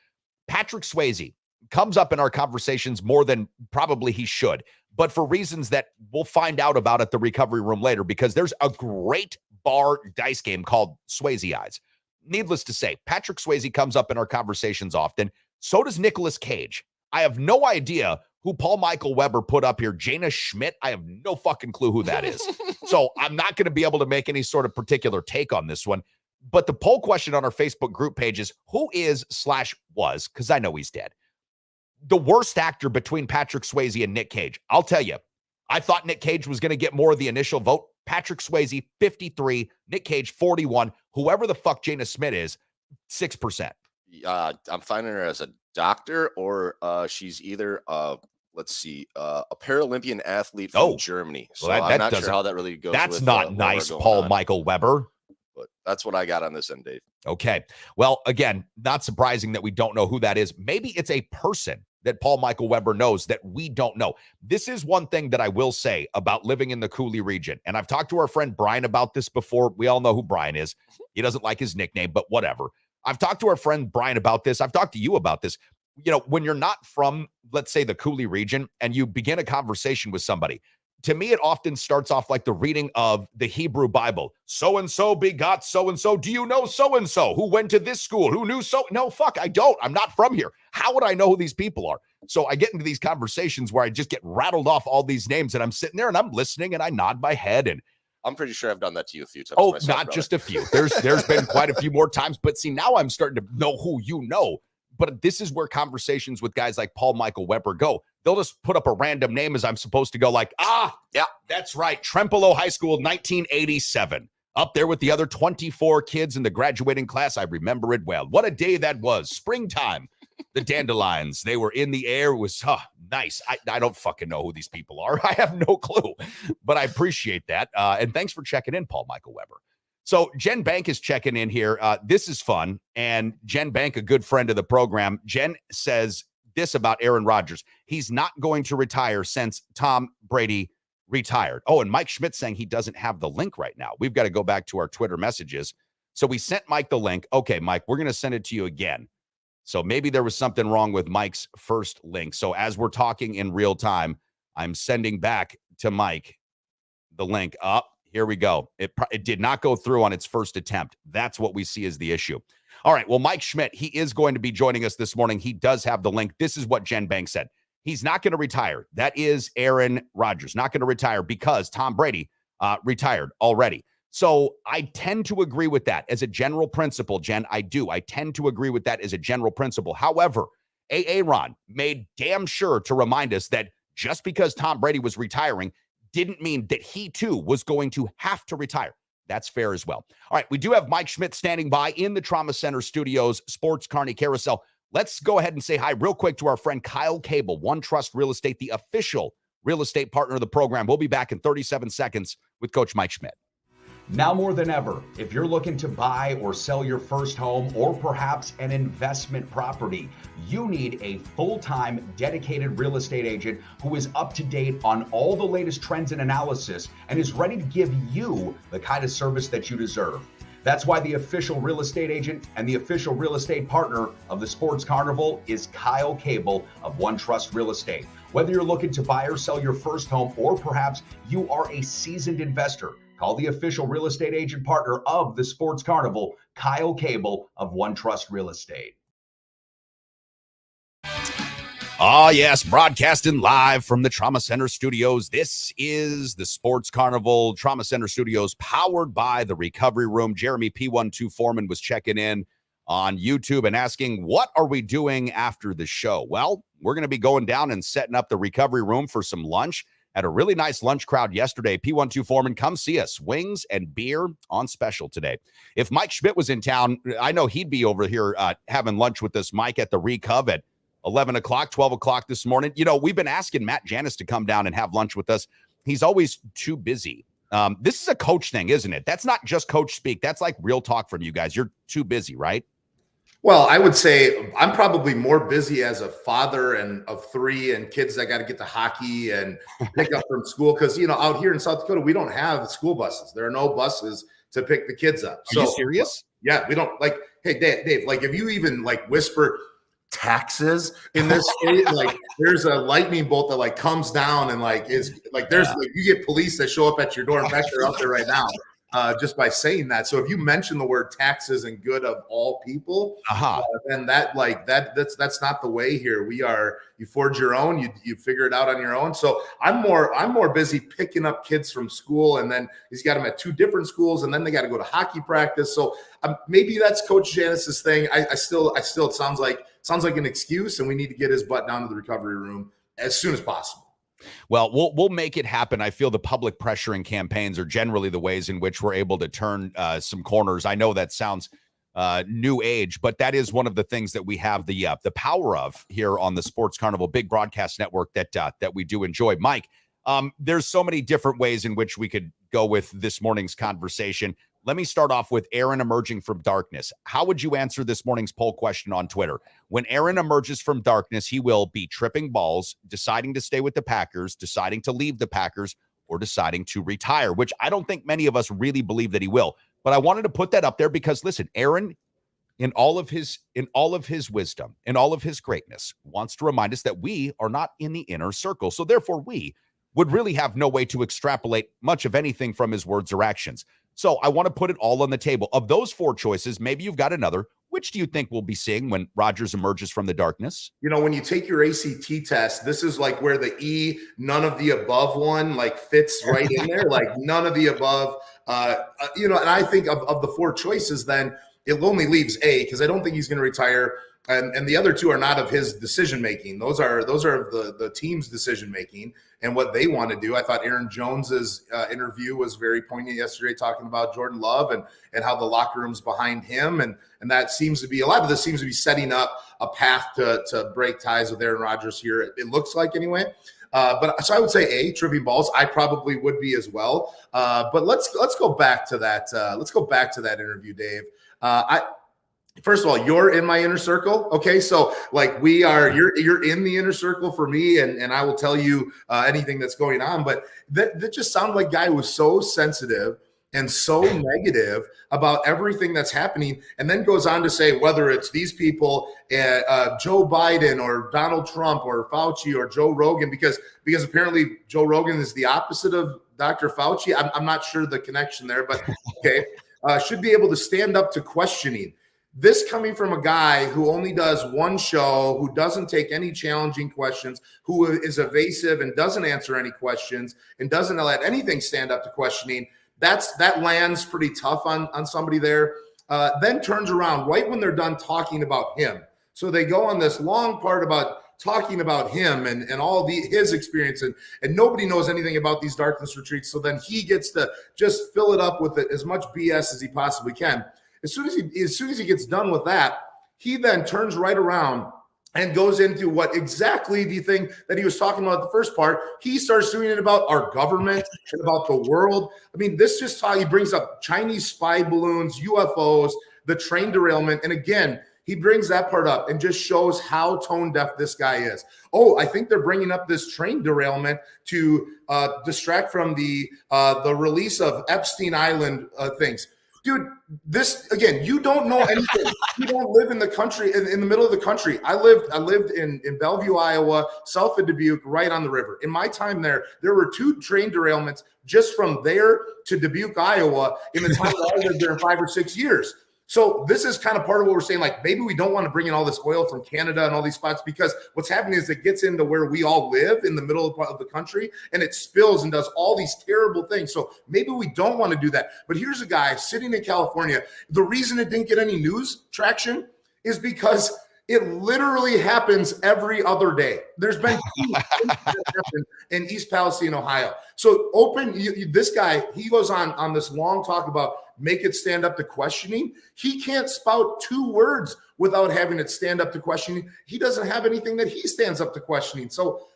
Patrick Swayze comes up in our conversations more than probably he should, but for reasons that we'll find out about at the recovery room later, because there's a great bar dice game called Swayze Eyes. Needless to say, Patrick Swayze comes up in our conversations often. So does Nicolas Cage. I have no idea who Paul Michael Weber put up here. Jana Schmidt. I have no fucking clue who that is. So I'm not going to be able to make any sort of particular take on this one. But the poll question on our Facebook group page is, who is/was, because I know he's dead, the worst actor between Patrick Swayze and Nick Cage? I'll tell you, I thought Nick Cage was going to get more of the initial vote. Patrick Swayze, 53, Nick Cage, 41. Whoever the fuck Jana Schmidt is, 6%. I'm finding her as a doctor, or she's either a Paralympian athlete from Germany. So well, I'm not sure how that really goes. That's not nice, Paul Michael Weber. But that's what I got on this end, Dave. Okay. Well, again, not surprising that we don't know who that is. Maybe it's a person that Paul Michael Weber knows that we don't know. This is one thing that I will say about living in the Cooley region. And I've talked to our friend Brian about this before. We all know who Brian is. He doesn't like his nickname, but whatever. I've talked to our friend Brian about this. I've talked to you about this. You know, when you're not from, let's say, the Cooley region, and you begin a conversation with somebody, to me, it often starts off like the reading of the Hebrew Bible. So-and-so begot so-and-so. Do you know so-and-so who went to this school? Who knew so? No, fuck, I don't. I'm not from here. How would I know who these people are? So I get into these conversations where I just get rattled off all these names, and I'm sitting there and I'm listening and I nod my head. And I'm pretty sure I've done that to you a few times. Oh, myself, not brother. just a few. There's been quite a few more times. But see, now I'm starting to know who you know. But this is where conversations with guys like Paul Michael Weber go. They'll just put up a random name as I'm supposed to go like, yeah, that's right. Trempealeau High School, 1987. Up there with the other 24 kids in the graduating class. I remember it well. What a day that was. Springtime. The dandelions, they were in the air. It was nice. I don't fucking know who these people are. I have no clue. But I appreciate that. And thanks for checking in, Paul Michael Weber. So Jen Bank is checking in here. This is fun. And Jen Bank, a good friend of the program, Jen says this about Aaron Rodgers. He's not going to retire since Tom Brady retired. Oh, and Mike Schmidt saying he doesn't have the link right now. We've got to go back to our Twitter messages. So we sent Mike the link. Okay, Mike, we're going to send it to you again. So maybe there was something wrong with Mike's first link. So as we're talking in real time, I'm sending back to Mike the link up. Here we go. It did not go through on its first attempt. That's what we see as the issue. All right. Well, Mike Schmidt, he is going to be joining us this morning. He does have the link. This is what Jen Banks said. He's not going to retire. That is Aaron Rodgers. Not going to retire because Tom Brady retired already. So I tend to agree with that as a general principle, Jen. I do. I tend to agree with that as a general principle. However, Aaron made damn sure to remind us that just because Tom Brady was retiring didn't mean that he too was going to have to retire. That's fair as well. All right, we do have Mike Schmidt standing by in the Trauma Center Studios, Sports Carney Carousel. Let's go ahead and say hi real quick to our friend Kyle Cable, One Trust Real Estate, the official real estate partner of the program. We'll be back in 37 seconds with Coach Mike Schmidt. Now more than ever, if you're looking to buy or sell your first home or perhaps an investment property, you need a full-time dedicated real estate agent who is up to date on all the latest trends and analysis and is ready to give you the kind of service that you deserve. That's why the official real estate agent and the official real estate partner of the Sports Carnival is Kyle Cable of One Trust Real Estate. Whether you're looking to buy or sell your first home or perhaps you are a seasoned investor, call the official real estate agent partner of the Sports Carnival, Kyle Cable of One Trust Real Estate. Oh, yes, broadcasting live from the Trauma Center Studios. This is the Sports Carnival Trauma Center Studios, powered by the Recovery Room. Jeremy P12 Foreman was checking in on YouTube and asking, what are we doing after the show? Well, we're going to be going down and setting up the Recovery Room for some lunch. Had a really nice lunch crowd yesterday. P12 Foreman, come see us. Wings and beer on special today. If Mike Schmidt was in town, I know he'd be over here having lunch with us, Mike, at the Recov at 11 o'clock, 12 o'clock this morning. You know, we've been asking Matt Janis to come down and have lunch with us. He's always too busy. This is a coach thing, isn't it? That's not just coach speak. That's like real talk from you guys. You're too busy, right? Well, I would say I'm probably more busy as a father and of 3 and kids that got to get to hockey and pick up from school. Cause out here in South Dakota, we don't have school buses. There are no buses to pick the kids up. Are you serious? Yeah, we don't like, hey, Dave, like if you even like whisper taxes in this state, like there's a lightning bolt that like comes down and like is like, there's like, you get police that show up at your door. In fact, they're out there right now. Just by saying that. So if you mention the word taxes and good of all people, then that's not the way here. You forge your own, you figure it out on your own. So I'm more busy picking up kids from school, and then he's got them at 2 different schools, and then they got to go to hockey practice. So maybe that's Coach Janice's thing. I still it sounds like an excuse, and we need to get his butt down to the recovery room as soon as possible. Well, we'll make it happen. I feel the public pressuring campaigns are generally the ways in which we're able to turn some corners. I know that sounds new age, but that is one of the things that we have the power of here on the Sports Carnival big broadcast network that we do enjoy. Mike, there's so many different ways in which we could go with this morning's conversation. Let me start off with Aaron emerging from darkness. How would you answer this morning's poll question on Twitter? When Aaron emerges from darkness, he will be tripping balls, deciding to stay with the Packers, deciding to leave the Packers, or deciding to retire, which I don't think many of us really believe that he will. But I wanted to put that up there because, listen, Aaron, in all of his wisdom, in all of his greatness, wants to remind us that we are not in the inner circle. So therefore, we would really have no way to extrapolate much of anything from his words or actions. So I want to put it all on the table. Of those 4 choices, maybe you've got another. Which do you think we'll be seeing when Rodgers emerges from the darkness? When you take your ACT test, this is like where the none of the above one like fits right in there, like none of the above. And I think of the 4 choices, then it only leaves A, because I don't think he's going to retire. And the other 2 are not of his decision making. Those are the team's decision making and what they want to do. I thought Aaron Jones's interview was very poignant yesterday, talking about Jordan Love and how the locker room's behind him, and that seems to be a lot of this seems to be setting up a path to break ties with Aaron Rodgers here. It looks like anyway. But so I would say A, tripping balls. I probably would be as well. But let's go back to that. Let's go back to that interview, Dave. First of all, you're in my inner circle. Okay. So like you're in the inner circle for me, and I will tell you anything that's going on. But that just sounded like a guy who was so sensitive and so negative about everything that's happening, and then goes on to say whether it's these people, Joe Biden or Donald Trump or Fauci or Joe Rogan, because apparently Joe Rogan is the opposite of Dr. Fauci. I'm not sure the connection there, but okay, should be able to stand up to questioning. This coming from a guy who only does one show, who doesn't take any challenging questions, who is evasive and doesn't answer any questions and doesn't let anything stand up to questioning. That lands pretty tough on somebody there. Then turns around right when they're done talking about him. So they go on this long part about talking about him and all his experience, and nobody knows anything about these darkness retreats. So then he gets to just fill it up with as much BS as he possibly can. As soon as he gets done with that, he then turns right around and goes into what exactly the thing that he was talking about the first part. He starts doing it about our government and about the world. I mean, this just how he brings up Chinese spy balloons, UFOs, the train derailment. And again, he brings that part up and just shows how tone deaf this guy is. Oh, I think they're bringing up this train derailment to distract from the release of Epstein Island things. Dude, this again, you don't know anything. You don't live in the country, in the middle of the country. I lived in Bellevue, Iowa, south of Dubuque, right on the river. In my time there were 2 train derailments just from there to Dubuque, Iowa, in the time that I lived there in 5 or 6 years. So this is kind of part of what we're saying, like maybe we don't want to bring in all this oil from Canada and all these spots, because what's happening is it gets into where we all live in the middle of the country, and it spills and does all these terrible things. So maybe we don't want to do that. But here's a guy sitting in California. The reason it didn't get any news traction is because it literally happens every other day. There's been in East Palestine, Ohio. So this guy, he goes on this long talk about make it stand up to questioning. He can't spout 2 words without having it stand up to questioning. He doesn't have anything that he stands up to questioning. So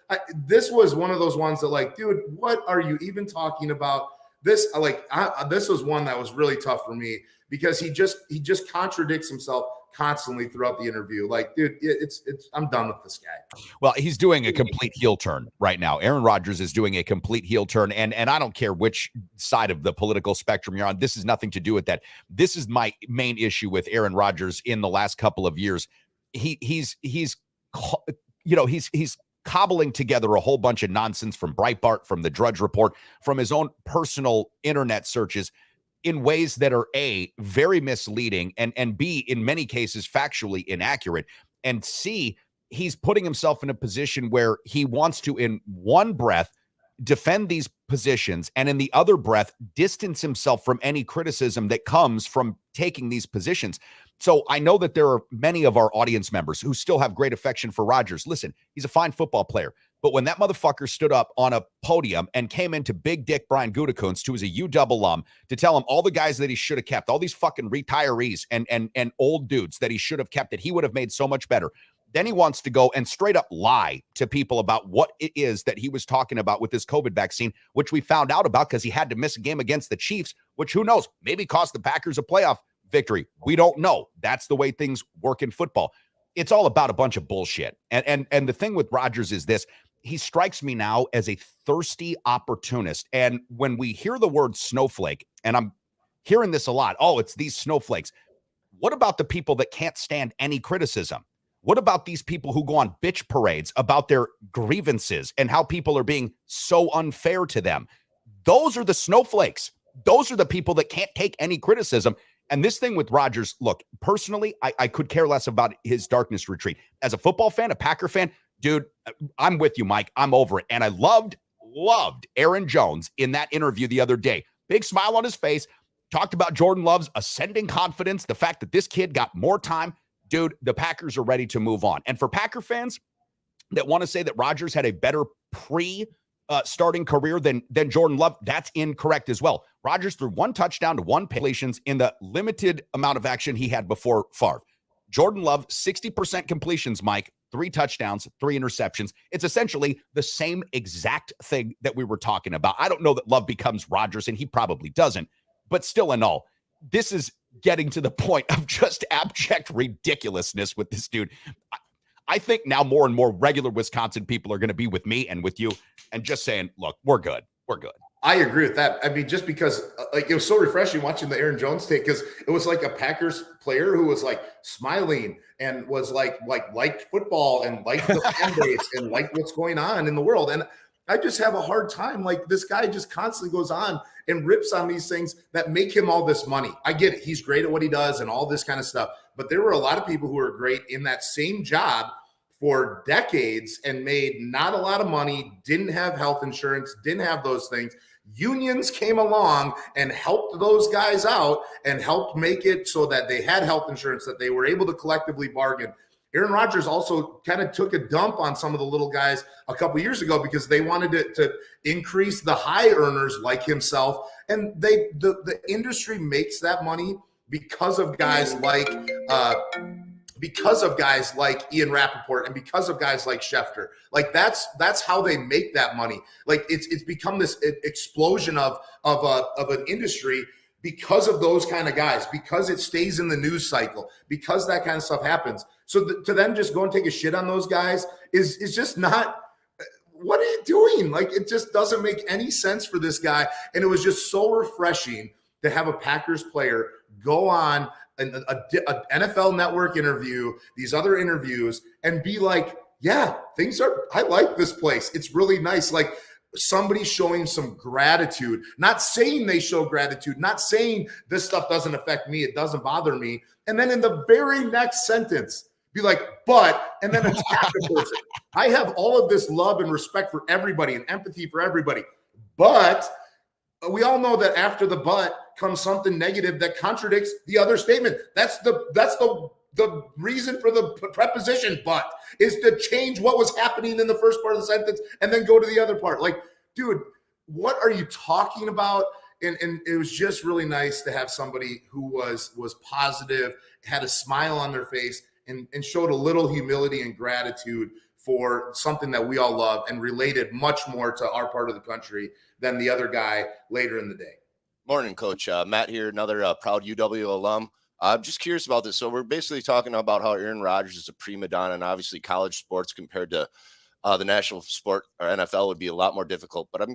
this was one of those ones that like, dude, what are you even talking about? This was one that was really tough for me, because he just contradicts himself constantly throughout the interview. Like, dude, it's I'm done with this guy. Well, he's doing a complete heel turn right now. Aaron Rodgers is doing a complete heel turn, and I don't care which side of the political spectrum you're on. This has nothing to do with that. This is my main issue with Aaron Rodgers in the last couple of years. He's cobbling together a whole bunch of nonsense from Breitbart, from the Drudge Report, from his own personal internet searches in ways that are A, very misleading, and B, in many cases, factually inaccurate, and C, he's putting himself in a position where he wants to, in one breath, defend these positions, and in the other breath, distance himself from any criticism that comes from taking these positions. So I know that there are many of our audience members who still have great affection for Rodgers. Listen, he's a fine football player. But when that motherfucker stood up on a podium and came into Big Dick Brian Gutekunst, who was a UW alum, to tell him all the guys that he should have kept, all these fucking retirees and old dudes that he should have kept, that he would have made so much better. Then he wants to go and straight up lie to people about what it is that he was talking about with this COVID vaccine, which we found out about because he had to miss a game against the Chiefs, which who knows, maybe cost the Packers a playoff victory. We don't know. That's the way things work in football. It's all about a bunch of bullshit. And the thing with Rodgers is this. He strikes me now as a thirsty opportunist. And when we hear the word snowflake, and I'm hearing this a lot, oh, it's these snowflakes. What about the people that can't stand any criticism? What about these people who go on bitch parades about their grievances and how people are being so unfair to them? Those are the snowflakes. Those are the people that can't take any criticism. And this thing with Rodgers, look, personally, I could care less about his darkness retreat. As a football fan, a Packer fan, dude, I'm with you, Mike. I'm over it. And I loved Aaron Jones in that interview the other day. Big smile on his face. Talked about Jordan Love's ascending confidence, the fact that this kid got more time. Dude, the Packers are ready to move on. And for Packer fans that want to say that Rodgers had a better starting career than Jordan Love, that's incorrect as well. Rodgers threw one touchdown to one completions in the limited amount of action he had before Favre. Jordan Love, 60% completions, Mike, 3 touchdowns, 3 interceptions. It's essentially the same exact thing that we were talking about. I don't know that Love becomes Rodgers, and he probably doesn't, but still in all, this is getting to the point of just abject ridiculousness with this dude. I think now more and more regular Wisconsin people are going to be with me and with you and just saying, look, we're good. We're good. I agree with that. I mean, just because it was so refreshing watching the Aaron Jones take, because it was like a Packers player who was like smiling and was liked football and liked the fan base and liked what's going on in the world. And I just have a hard time. Like, this guy just constantly goes on and rips on these things that make him all this money. I get it. He's great at what he does and all this kind of stuff. But there were a lot of people who were great in that same job for decades and made not a lot of money, didn't have health insurance, didn't have those things. Unions came along and helped those guys out and helped make it so that they had health insurance, that they were able to collectively bargain. Aaron Rodgers also kind of took a dump on some of the little guys a couple of years ago because they wanted to increase the high earners like himself. And the industry makes that money because of guys like Ian Rappaport and because of guys like Schefter. Like, that's how they make that money. Like, it's become this explosion of an industry because of those kind of guys, because it stays in the news cycle, because that kind of stuff happens. So to then just go and take a shit on those guys is just not. What are you doing? Like, it just doesn't make any sense for this guy. And it was just so refreshing to have a Packers player go on an NFL Network interview, these other interviews, and be like, yeah, I like this place. It's really nice. Like, somebody showing some gratitude, not saying they show gratitude, not saying this stuff doesn't affect me, it doesn't bother me. And then in the very next sentence, be like, and then attack the person. I have all of this love and respect for everybody and empathy for everybody. But we all know that after the but comes something negative that contradicts the other statement. That's the reason for the preposition but is to change what was happening in the first part of the sentence and then go to the other part. Like, dude, what are you talking about? And it was just really nice to have somebody who was positive, had a smile on their face, and showed a little humility and gratitude for something that we all love and related much more to our part of the country than the other guy later in the day. Morning, Coach. Matt here, another proud UW alum. I'm just curious about this. So we're basically talking about how Aaron Rodgers is a prima donna, and obviously college sports compared to the national sport or NFL would be a lot more difficult. But I'm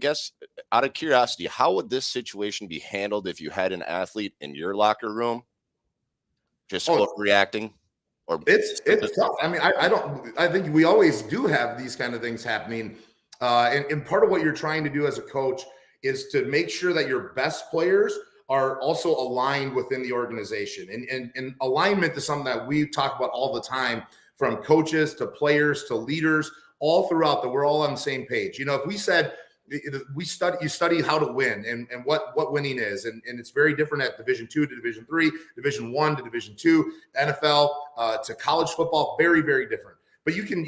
out of curiosity, how would this situation be handled if you had an athlete in your locker room just reacting? Or it's tough. I mean, I think we always do have these kind of things happening. And part of what you're trying to do as a coach is to make sure that your best players are also aligned within the organization. And alignment is something that we talk about all the time, from coaches to players to leaders, all throughout that we're all on the same page. You know, if we said you study how to win and what winning is, and it's very different at Division 2 to Division 3, Division 1 to Division 2, NFL to college football, very, very different. But you can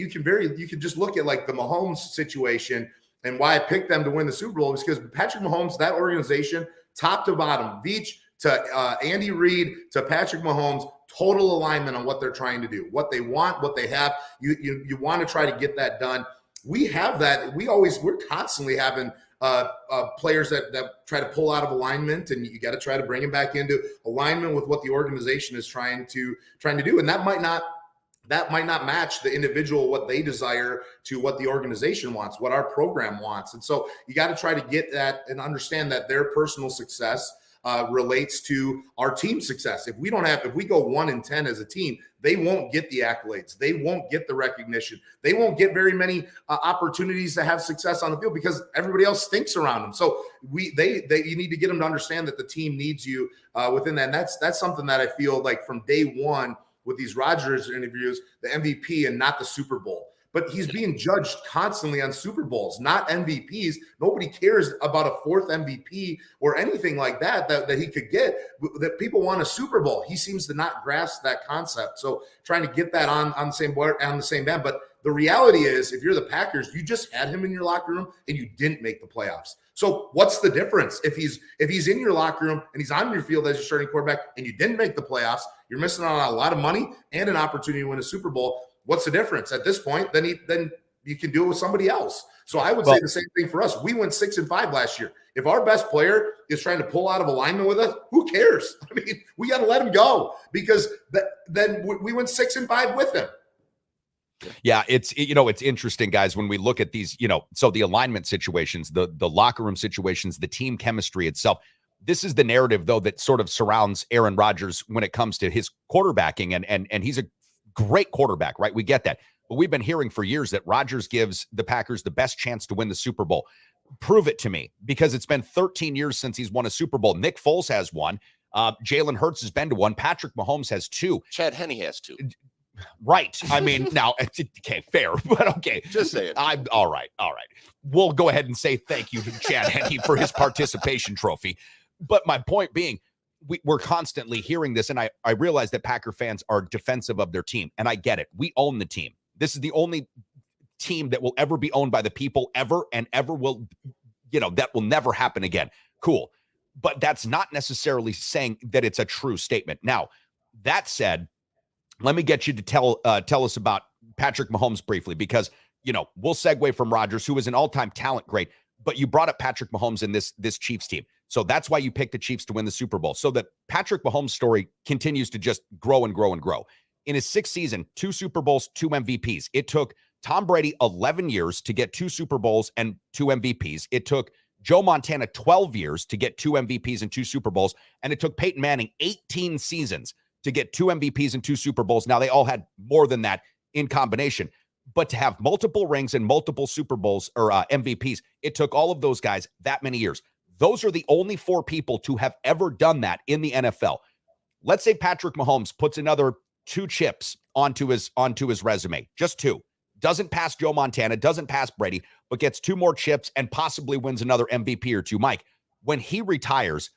just look at like the Mahomes situation, and why I picked them to win the Super Bowl is because Patrick Mahomes, that organization, top to bottom, Veach to Andy Reid to Patrick Mahomes, total alignment on what they're trying to do, what they want, what they have. You want to try to get that done. We have that. We're constantly having players that try to pull out of alignment, and you got to try to bring them back into alignment with what the organization is trying to do. And that might not match the individual, what they desire, to what the organization wants, what our program wants. And so you got to try to get that and understand that their personal success relates to our team success. If we go 1-10 as a team, they won't get the accolades. They won't get the recognition. They won't get very many opportunities to have success on the field because everybody else stinks around them. So you need to get them to understand that the team needs you within that. And that's something that I feel like from day one with these Rodgers interviews, the MVP and not the Super Bowl. But he's being judged constantly on Super Bowls, not MVPs. Nobody cares about a fourth MVP or anything like that he could get. That people want a Super Bowl. He seems to not grasp that concept. So trying to get that on the same board, on the same band. But the reality is, if you're the Packers, you just had him in your locker room and you didn't make the playoffs. So what's the difference? If he's in your locker room and he's on your field as your starting quarterback and you didn't make the playoffs, you're missing out on a lot of money and an opportunity to win a Super Bowl. What's the difference at this point? Then you can do it with somebody else. So I would say the same thing for us. We went 6-5 last year. If our best player is trying to pull out of alignment with us, who cares? I mean, we got to let him go because then we went 6-5 with him. Yeah, it's interesting, guys, when we look at these, so the alignment situations, the locker room situations, the team chemistry itself. This is the narrative, though, that sort of surrounds Aaron Rodgers when it comes to his quarterbacking, and he's a great quarterback, right? We get that. But we've been hearing for years that Rodgers gives the Packers the best chance to win the Super Bowl. Prove it to me, because it's been 13 years since he's won a Super Bowl. Nick Foles has one. Jalen Hurts has been to one. Patrick Mahomes has two. Chad Henne has two. Right. I mean, now, okay, fair, but okay. Just say it. All right. We'll go ahead and say thank you to Chad Henne for his participation trophy. But my point being, we're constantly hearing this, and I realize that Packer fans are defensive of their team, and I get it. We own the team. This is the only team that will ever be owned by the people ever, and ever will, that will never happen again. Cool. But that's not necessarily saying that it's a true statement. Now, that said, let me get you to tell us about Patrick Mahomes briefly, because, we'll segue from Rodgers, who is an all-time talent great, but you brought up Patrick Mahomes in this Chiefs team. So that's why you picked the Chiefs to win the Super Bowl. So that Patrick Mahomes' story continues to just grow and grow and grow. In his sixth season, 2 Super Bowls, 2 MVPs. It took Tom Brady 11 years to get 2 Super Bowls and 2 MVPs. It took Joe Montana 12 years to get 2 MVPs and 2 Super Bowls. And it took Peyton Manning 18 seasons to get 2 MVPs and 2 Super Bowls. Now, they all had more than that in combination. But to have multiple rings and multiple Super Bowls or MVPs, it took all of those guys that many years. Those are the only 4 people to have ever done that in the NFL. Let's say Patrick Mahomes puts another 2 chips onto his resume, just 2. Doesn't pass Joe Montana, doesn't pass Brady, but gets 2 more chips and possibly wins another MVP or 2. Mike, when he retires,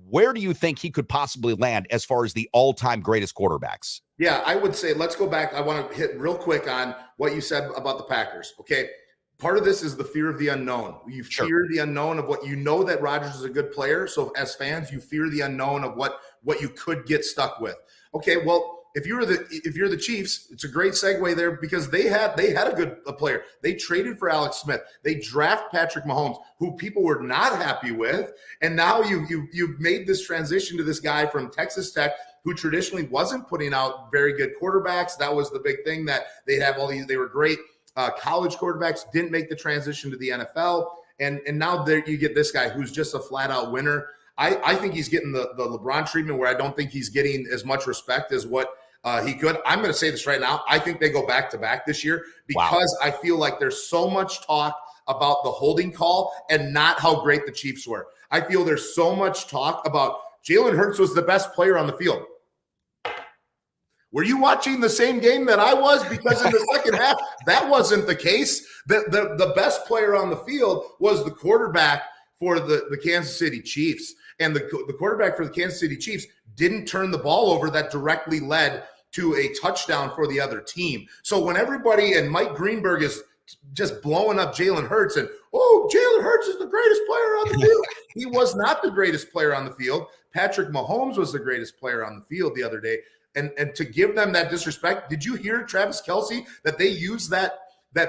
where do you think he could possibly land as far as the all-time greatest quarterbacks? Yeah, I would say let's go back. I want to hit real quick on what you said about the Packers. Okay. Part of this is the fear of the unknown. You fear the unknown of what that Rodgers is a good player. So as fans, you fear the unknown of what you could get stuck with. Okay, well, if you're the Chiefs, it's a great segue there because they had a good player. They traded for Alex Schmidt. They draft Patrick Mahomes, who people were not happy with, and now you've made this transition to this guy from Texas Tech who traditionally wasn't putting out very good quarterbacks. That was the big thing, that they'd have all these, they were great college quarterbacks, didn't make the transition to the NFL. And now there you get this guy who's just a flat out winner. I think he's getting the LeBron treatment, where I don't think he's getting as much respect as what he could. I'm going to say this right now. I think they go back to back this year, because I feel like there's so much talk about the holding call and not how great the Chiefs were. I feel there's so much talk about Jalen Hurts was the best player on the field. Were you watching the same game that I was? Because in the second half, that wasn't the case. The best player on the field was the quarterback for the Kansas City Chiefs. And the quarterback for the Kansas City Chiefs didn't turn the ball over that directly led to a touchdown for the other team. So when everybody and Mike Greenberg is just blowing up Jalen Hurts and, oh, Jalen Hurts is the greatest player on the field. He was not the greatest player on the field. Patrick Mahomes was the greatest player on the field the other day. And to give them that disrespect, did you hear Travis Kelce, that they used that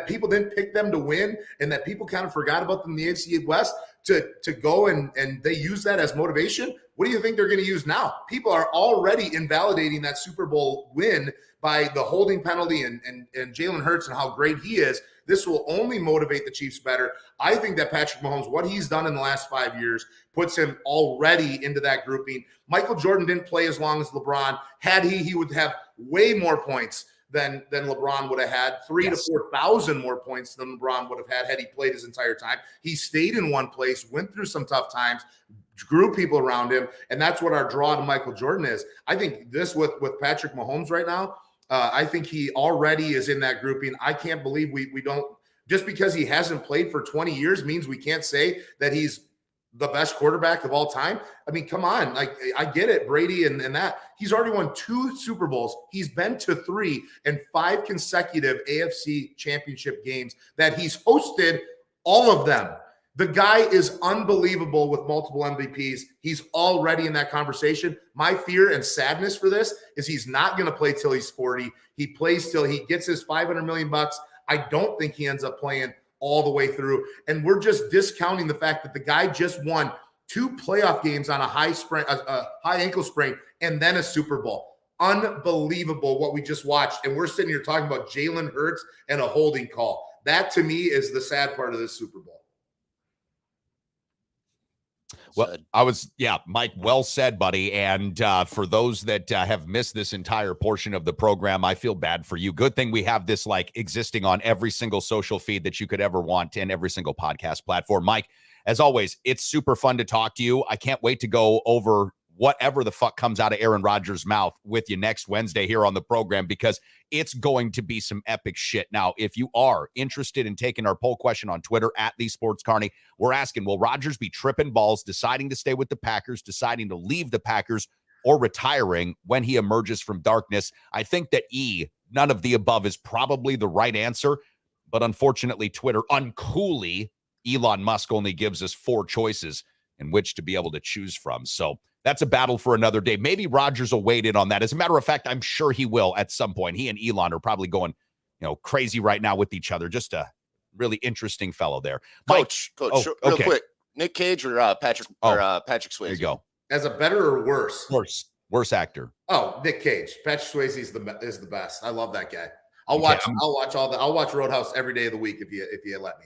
people didn't pick them to win, and that people kind of forgot about them in the AFC West to go and they use that as motivation? What do you think they're going to use now? People are already invalidating that Super Bowl win by the holding penalty and Jalen Hurts and how great he is. This will only motivate the Chiefs better. I think that Patrick Mahomes, what he's done in the last 5 years, puts him already into that grouping. Michael Jordan didn't play as long as LeBron. Had he would have way more points than LeBron would have had, 3,000 to 4,000 more points than LeBron would have had he played his entire time. He stayed in one place, went through some tough times, grew people around him, and that's what our draw to Michael Jordan is. I think this with Patrick Mahomes right now, I think he already is in that grouping. I can't believe we don't, just because he hasn't played for 20 years means we can't say that he's the best quarterback of all time. I mean, come on. Like, I get it, Brady and that. He's already won 2 Super Bowls. He's been to 3 and 5 consecutive AFC championship games that he's hosted, all of them. The guy is unbelievable with multiple MVPs. He's already in that conversation. My fear and sadness for this is he's not going to play till he's 40. He plays till he gets his $500 million. I don't think he ends up playing all the way through. And we're just discounting the fact that the guy just won 2 playoff games on a high ankle sprain, and then a Super Bowl. Unbelievable what we just watched. And we're sitting here talking about Jalen Hurts and a holding call. That to me is the sad part of this Super Bowl. Well, Mike, well said, buddy. And for those that have missed this entire portion of the program, I feel bad for you. Good thing we have this existing on every single social feed that you could ever want and every single podcast platform. Mike, as always, it's super fun to talk to you. I can't wait to go over whatever the fuck comes out of Aaron Rodgers' mouth with you next Wednesday here on the program, because it's going to be some epic shit. Now, if you are interested in taking our poll question on Twitter at @TheSportsCarney, we're asking, will Rodgers be tripping balls, deciding to stay with the Packers, deciding to leave the Packers, or retiring when he emerges from darkness? I think that none of the above is probably the right answer, but unfortunately, Twitter uncoolly, Elon Musk only gives us 4 choices in which to be able to choose from. So that's a battle for another day. Maybe Rodgers will wade in on that. As a matter of fact, I'm sure he will at some point. He and Elon are probably going, crazy right now with each other. Just a really interesting fellow there. Coach, real quick, Nick Cage or Patrick Swayze? There you go. As a better or worse? Worse actor. Oh, Nick Cage. Patrick Swayze is the best. I love that guy. I'll watch Roadhouse every day of the week if you let me.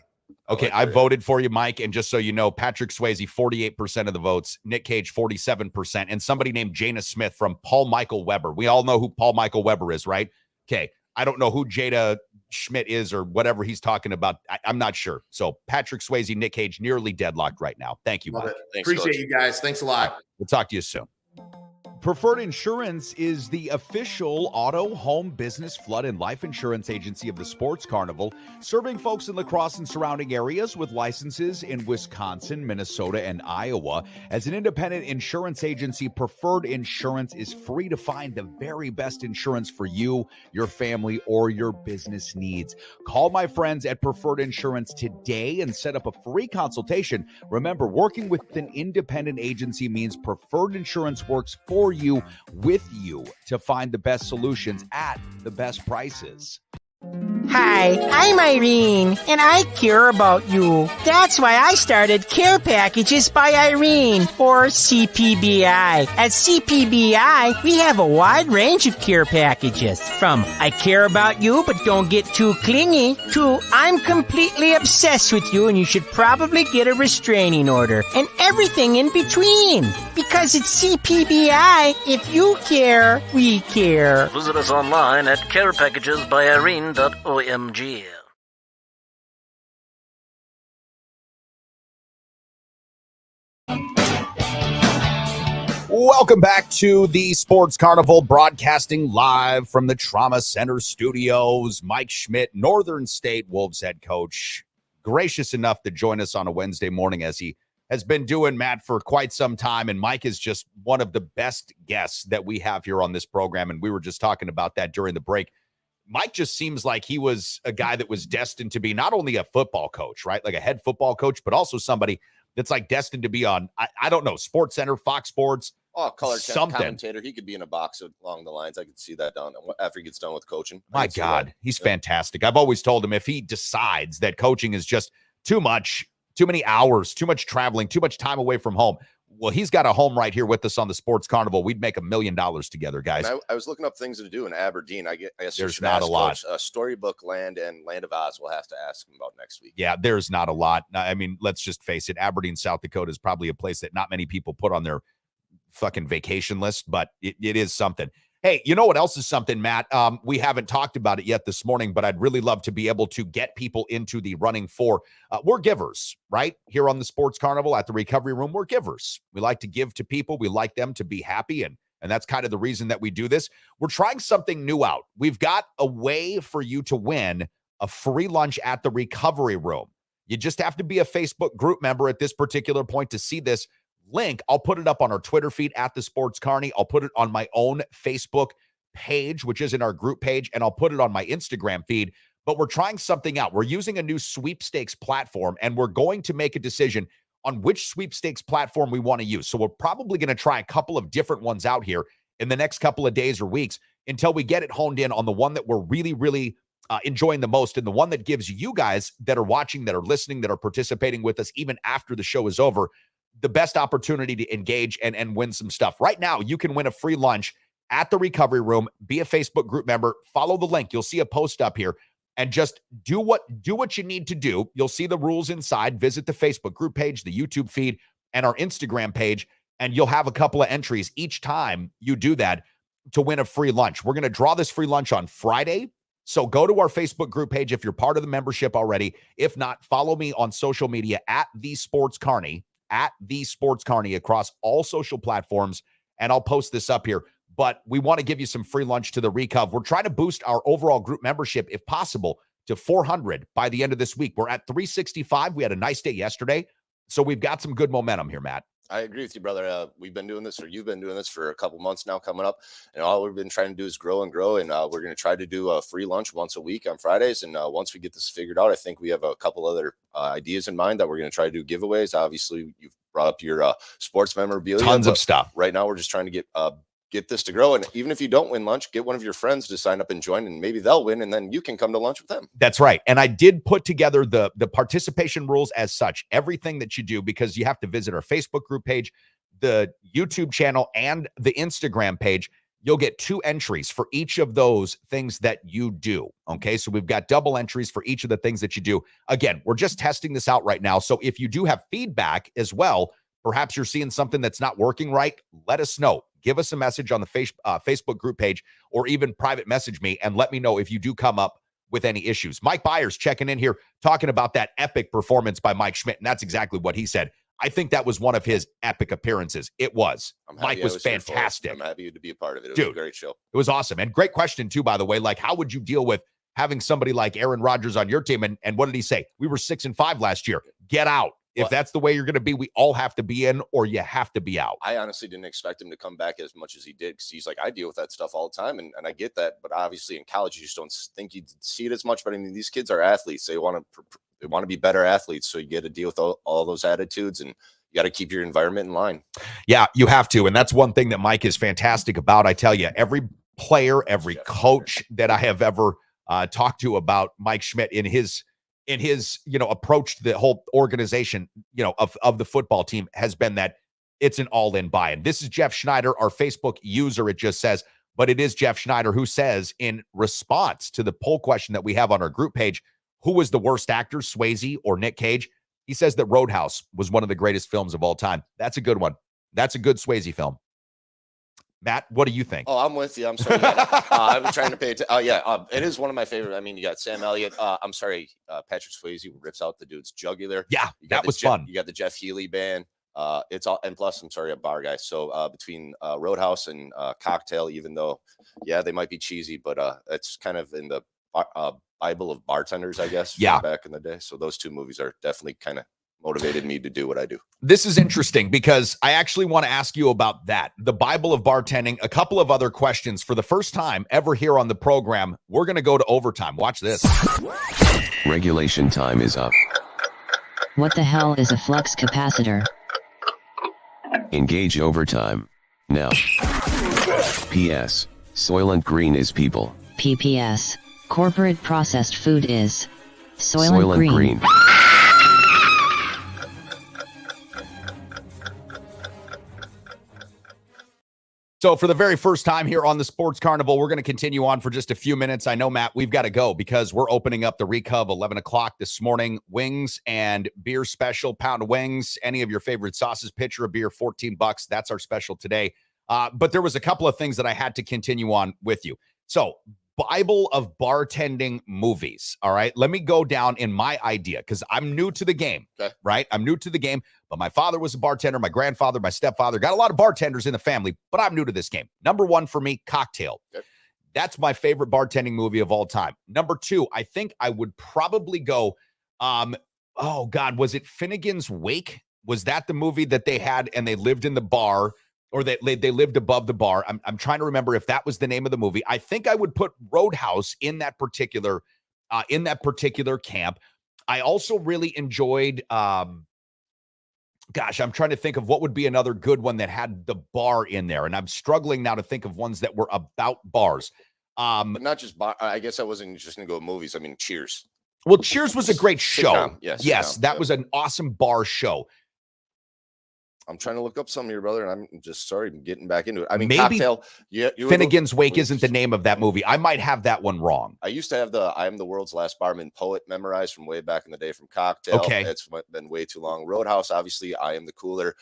Okay, I voted for you, Mike, and just so you know, Patrick Swayze, 48% of the votes, Nick Cage, 47%, and somebody named Jada Smith from Paul Michael Weber. We all know who Paul Michael Weber is, right? Okay, I don't know who Jada Schmidt is or whatever he's talking about. I'm not sure. So Patrick Swayze, Nick Cage, nearly deadlocked right now. Thank you, Mike. Appreciate you guys. Thanks a lot. We'll talk to you soon. Preferred Insurance is the official auto, home, business, flood, and life insurance agency of the Sports Carnival, serving folks in La Crosse and surrounding areas with licenses in Wisconsin, Minnesota, and Iowa. As an independent insurance agency, Preferred Insurance is free to find the very best insurance for you, your family, or your business needs. Call my friends at Preferred Insurance today and set up a free consultation. Remember, working with an independent agency means Preferred Insurance works for you, with you, to find the best solutions at the best prices. Hi, I'm Irene, and I care about you. That's why I started Care Packages by Irene, or CPBI. At CPBI, we have a wide range of care packages, from I care about you but don't get too clingy, to I'm completely obsessed with you and you should probably get a restraining order, and everything in between. Because it's CPBI, if you care, we care. Visit us online at carepackagesbyirene.org. Welcome back to the Sports Carnival, broadcasting live from the Trauma Center studios. Mike Schmidt, Northern State Wolves head coach, gracious enough to join us on a Wednesday morning, as he has been doing, Matt, for quite some time. And Mike is just one of the best guests that we have here on this program. And we were just talking about that during the break. Mike just seems like he was a guy that was destined to be not only a football coach, right? Like a head football coach, but also somebody that's like destined to be on, I don't know, Sports Center, Fox Sports. Oh, color something. Commentator. He could be in a box along the lines. I could see that down after he gets done with coaching. My God, he's fantastic. I've always told him if he decides that coaching is just too much, too many hours, too much traveling, too much time away from home, well, he's got a home right here with us on the Sports Carnival. We'd make $1 million together, guys. And I was looking up things to do in Aberdeen. I guess there's not a lot. Storybook Land and Land of Oz. We'll have to ask him about next week. Yeah, there's not a lot. I mean, let's just face it. Aberdeen, South Dakota is probably a place that not many people put on their fucking vacation list, but it is something. Hey, you know what else is something, Matt? We haven't talked about it yet this morning, but I'd really love to be able to get people into the running for. We're givers, right? Here on the Sports Carnival at the Recovery Room, we're givers. We like to give to people. We like them to be happy, and that's kind of the reason that we do this. We're trying something new out. We've got a way for you to win a free lunch at the Recovery Room. You just have to be a Facebook group member at this particular point to see this link. I'll put it up on our Twitter feed at the Sports Carney. I'll put it on my own Facebook page, which is in our group page, and I'll put it on my Instagram feed. But we're trying something out. We're using a new sweepstakes platform, and we're going to make a decision on which sweepstakes platform we want to use. So we're probably going to try a couple of different ones out here in the next couple of days or weeks until we get it honed in on the one that we're really, really enjoying the most, and the one that gives you guys that are watching, that are listening, that are participating with us even after the show is over, the best opportunity to engage and win some stuff. Right now, you can win a free lunch at the Recovery Room. Be a Facebook group member. Follow the link. You'll see a post up here, and just do what you need to do. You'll see the rules inside. Visit the Facebook group page, the YouTube feed, and our Instagram page, and you'll have a couple of entries each time you do that to win a free lunch. We're going to draw this free lunch on Friday. So go to our Facebook group page if you're part of the membership already. If not, follow me on social media at The Sports Carney, across all social platforms, and I'll post this up here. But we want to give you some free lunch to the Recov. We're trying to boost our overall group membership, if possible, to 400 by the end of this week. We're at 365. We had a nice day yesterday, so we've got some good momentum here, Matt. I agree with you, brother. We've been doing this, or you've been doing this for a couple months now coming up. And all we've been trying to do is grow and grow. And we're going to try to do a free lunch once a week on Fridays. And once we get this figured out, I think we have a couple other ideas in mind that we're going to try to do giveaways. Obviously, you've brought up your sports memorabilia. Tons of stuff. Right now, we're just trying to get this to grow. And even if you don't win lunch, get one of your friends to sign up and join, and maybe they'll win, and then you can come to lunch with them. That's right. And I did put together the participation rules as such, everything that you do, because you have to visit our Facebook group page, the YouTube channel, and the Instagram page. You'll get 2 entries for each of those things that you do. Okay. So we've got double entries for each of the things that you do. Again, we're just testing this out right now. So if you do have feedback as well, perhaps you're seeing something that's not working right, let us know. Give us a message on the Facebook group page, or even private message me and let me know if you do come up with any issues. Mike Byers checking in here, talking about that epic performance by Mike Schmidt. And that's exactly what he said. I think that was one of his epic appearances. It was. Mike was fantastic. I'm happy to be a part of it. It was a great show. It was awesome. And great question too, by the way. Like, how would you deal with having somebody like Aaron Rodgers on your team? And what did he say? We were 6-5 last year. Get out. If that's the way you're going to be, we all have to be in, or you have to be out. I honestly didn't expect him to come back as much as he did, because he's like, I deal with that stuff all the time, and I get that. But obviously in college, you just don't think you'd see it as much. But I mean, these kids are athletes. They want to be better athletes. So you get to deal with all those attitudes, and you got to keep your environment in line. Yeah, you have to. And that's one thing that Mike is fantastic about. I tell you, every player, every coach that I have ever talked to about Mike Schmidt in his approach to the whole organization, of the football team has been that it's an all-in buy-in. This is Jeff Schneider, our Facebook user. It just says, but it is Jeff Schneider who says in response to the poll question that we have on our group page, who was the worst actor, Swayze or Nick Cage? He says that Roadhouse was one of the greatest films of all time. That's a good one. That's a good Swayze film. Matt, what do you think? Oh, I'm with you. I'm sorry. I was trying to pay attention. It is one of my favorite. I mean, you got Sam Elliott. I'm sorry, Patrick Swayze rips out the dude's jugular. Yeah, that was fun. You got the Jeff Healy band. It's all, and plus, I'm sorry, a bar guy. So between Roadhouse and Cocktail, even though, yeah, they might be cheesy, but it's kind of in the Bible of bartenders, I guess. Back in the day. So those two movies are definitely kind of motivated me to do what I do. This is interesting because I actually want to ask you about that. The Bible of bartending, a couple of other questions. For the first time ever here on the program, we're going to go to overtime. Watch this. Regulation time is up. What the hell is a flux capacitor? Engage overtime. Now. P.S. Soylent Green is people. PPS. Corporate processed food is Soylent Green. So for the very first time here on the Sports Carnival, we're going to continue on for just a few minutes. I know, Matt, we've got to go because we're opening up the Recub 11 o'clock this morning. Wings and beer special, pound of wings, any of your favorite sauces, pitcher of beer, $14. That's our special today. But there was a couple of things that I had to continue on with you. So Bible of bartending movies. All right. Let me go down in my idea because I'm new to the game. Okay. Right. I'm new to the game, but my father was a bartender. My grandfather, my stepfather, got a lot of bartenders in the family, but I'm new to this game. Number one for me, Cocktail. Okay. That's my favorite bartending movie of all time. Number two, I think I would probably go, oh God, was it Finnegan's Wake? Was that the movie that they had and they lived in the bar? Or they lived above the bar. I'm trying to remember if that was the name of the movie. I think I would put Roadhouse in that particular camp. I also really enjoyed. I'm trying to think of what would be another good one that had the bar in there, and I'm struggling now to think of ones that were about bars. But not just bar. I guess I wasn't just going to go with movies. I mean, Cheers. Well, Cheers was a great show. Sitcom. Yes, that was an awesome bar show. I'm trying to look up some here, brother, and I'm just sorry getting back into it. I mean, Maybe Cocktail. Yeah, Finnegan's Wake isn't the name of that movie. I might have that one wrong. I used to have I am the world's last barman poet memorized from way back in the day from Cocktail. Okay. It's been way too long. Roadhouse, obviously, I am the cooler.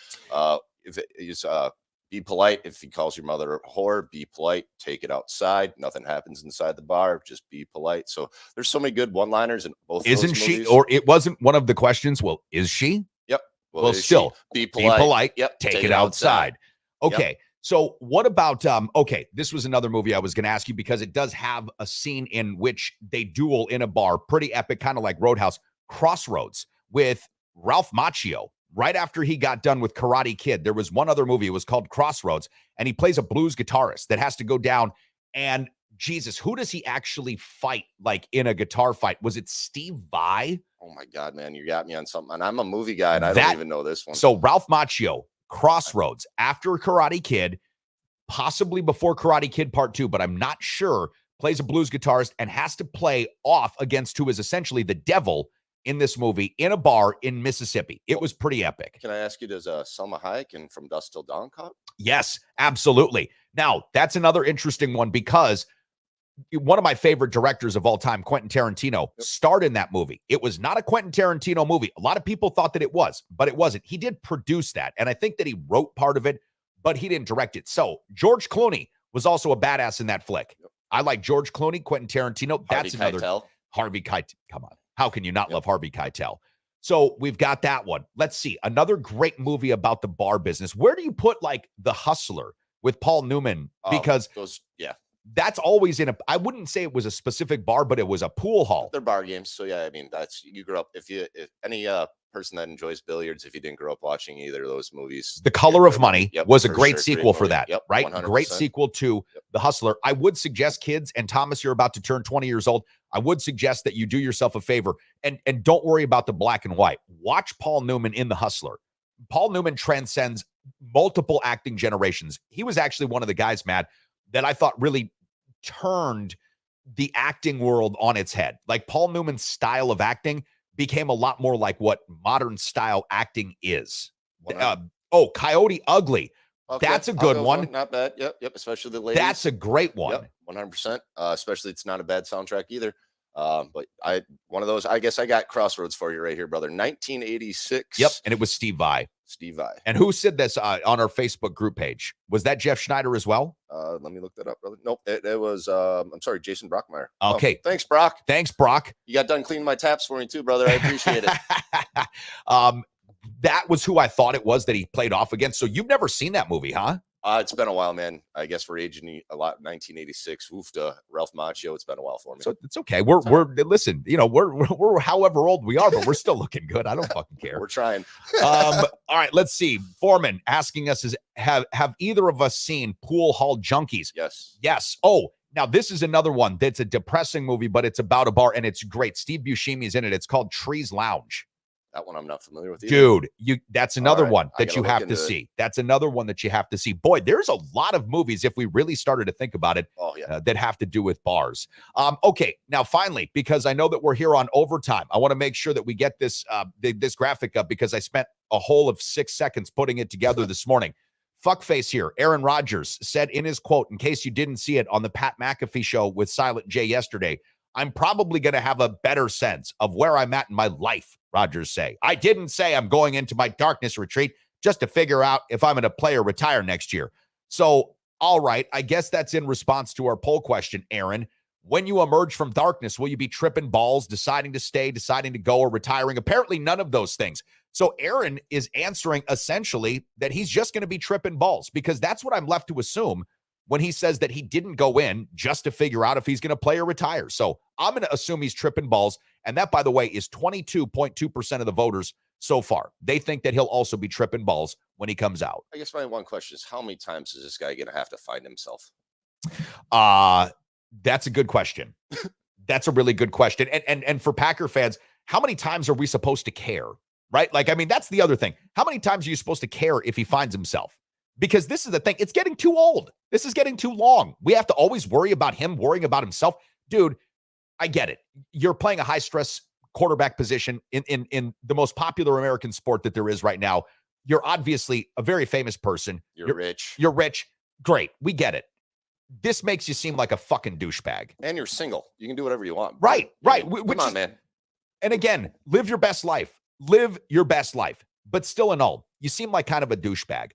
If it is be polite. If he calls your mother a whore, be polite. Take it outside. Nothing happens inside the bar. Just be polite. So there's so many good one-liners in both. Isn't those she? movies. Or it wasn't one of the questions. Well, is she? Yep. Well, still be polite. Yep. Take it outside. Okay. Yep. So what about, okay, this was another movie I was going to ask you because it does have a scene in which they duel in a bar. Pretty epic, kind of like Roadhouse. Crossroads with Ralph Macchio. Right after he got done with Karate Kid, there was one other movie. It was called Crossroads, and he plays a blues guitarist that has to go down. And Jesus, who does he actually fight like in a guitar fight? Was it Steve Vai? Oh my God, man, you got me on something. And I'm a movie guy, and I don't even know this one. So Ralph Macchio, Crossroads, after Karate Kid, possibly before Karate Kid Part 2, but I'm not sure, plays a blues guitarist and has to play off against who is essentially the devil in this movie in a bar in Mississippi. It was pretty epic. Can I ask you, does Selma Hayek and From Dusk Till Dawn count? Yes, absolutely. Now, that's another interesting one because one of my favorite directors of all time, Quentin Tarantino, starred in that movie. It was not a Quentin Tarantino movie. A lot of people thought that it was, but it wasn't. He did produce that, and I think that he wrote part of it, but he didn't direct it. So George Clooney was also a badass in that flick. I like George Clooney, Quentin Tarantino. That's another. Keitel. Harvey Keitel. Come on. How can you not love Harvey Keitel? So we've got that one. Let's see. Another great movie about the bar business. Where do you put like The Hustler with Paul Newman? Because that's always in I wouldn't say it was a specific bar, but it was a pool hall. They're bar games. So yeah, I mean, you grew up, if any person that enjoys billiards, if you didn't grow up watching either of those movies. The Color of Money was a great sequel for movie. that, right? 100%. Great sequel to The Hustler. I would suggest kids, and Thomas, you're about to turn 20 years old. I would suggest that you do yourself a favor and don't worry about the black and white. Watch Paul Newman in The Hustler. Paul Newman transcends multiple acting generations. He was actually one of the guys, Matt, that I thought really turned the acting world on its head. Like Paul Newman's style of acting became a lot more like what modern style acting is. Coyote Ugly. Okay, That's a good one. Not bad. Yep. Especially the ladies. That's a great one. Yep, 100%. Especially it's not a bad soundtrack either. But one of those. I guess I got Crossroads for you right here, brother. 1986. Yep, and it was Steve Vai. And who said this on our Facebook group page? Was that Jeff Schneider as well? Let me look that up, brother. Nope, it was. I'm sorry, Jason Brockmeyer. Okay, thanks, Brock. Thanks, Brock. You got done cleaning my taps for me too, brother. I appreciate it. That was who I thought it was that he played off against. So you've never seen that movie, huh? It's been a while, man. I guess we're aging a lot. 1986. Oofta, Ralph Macchio. It's been a while for me. So it's okay. We're listen. We're however old we are, but we're still looking good. I don't fucking care. We're trying. All right. Let's see. Foreman asking us: have either of us seen Pool Hall Junkies? Yes. Oh, now this is another one that's a depressing movie, but it's about a bar and it's great. Steve Buscemi is in it. It's called Trees Lounge. That one I'm not familiar with either. Dude, that's another one that you have to it. see. That's another one that you have to see. Boy, there's a lot of movies, if we really started to think about it, that have to do with bars. Okay, now finally, because I know that we're here on overtime, I want to make sure that we get this this graphic up because I spent a whole of 6 seconds putting it together this morning. Fuckface here. Aaron Rodgers said in his quote, in case you didn't see it on the Pat McAfee show with Silent J yesterday, I'm probably going to have a better sense of where I'm at in my life, Rodgers say. I didn't say I'm going into my darkness retreat just to figure out if I'm going to play or retire next year. So, all right, I guess that's in response to our poll question, Aaron. When you emerge from darkness, will you be tripping balls, deciding to stay, deciding to go, or retiring? Apparently none of those things. So Aaron is answering essentially that he's just going to be tripping balls because that's what I'm left to assume when he says that he didn't go in just to figure out if he's going to play or retire. So I'm going to assume he's tripping balls. And that, by the way, is 22.2% of the voters so far. They think that he'll also be tripping balls when he comes out. I guess my one question is, how many times is this guy going to have to find himself? That's a good question. That's a really good question. And for Packer fans, how many times are we supposed to care? Right? Like, I mean, that's the other thing. How many times are you supposed to care if he finds himself? Because this is the thing. It's getting too old. This is getting too long. We have to always worry about him worrying about himself. Dude, I get it. You're playing a high-stress quarterback position in the most popular American sport that there is right now. You're obviously a very famous person. You're rich. You're rich. Great. We get it. This makes you seem like a fucking douchebag. And you're single. You can do whatever you want. Right. Come on, man. And again, live your best life. Live your best life. But still in all, you seem like kind of a douchebag.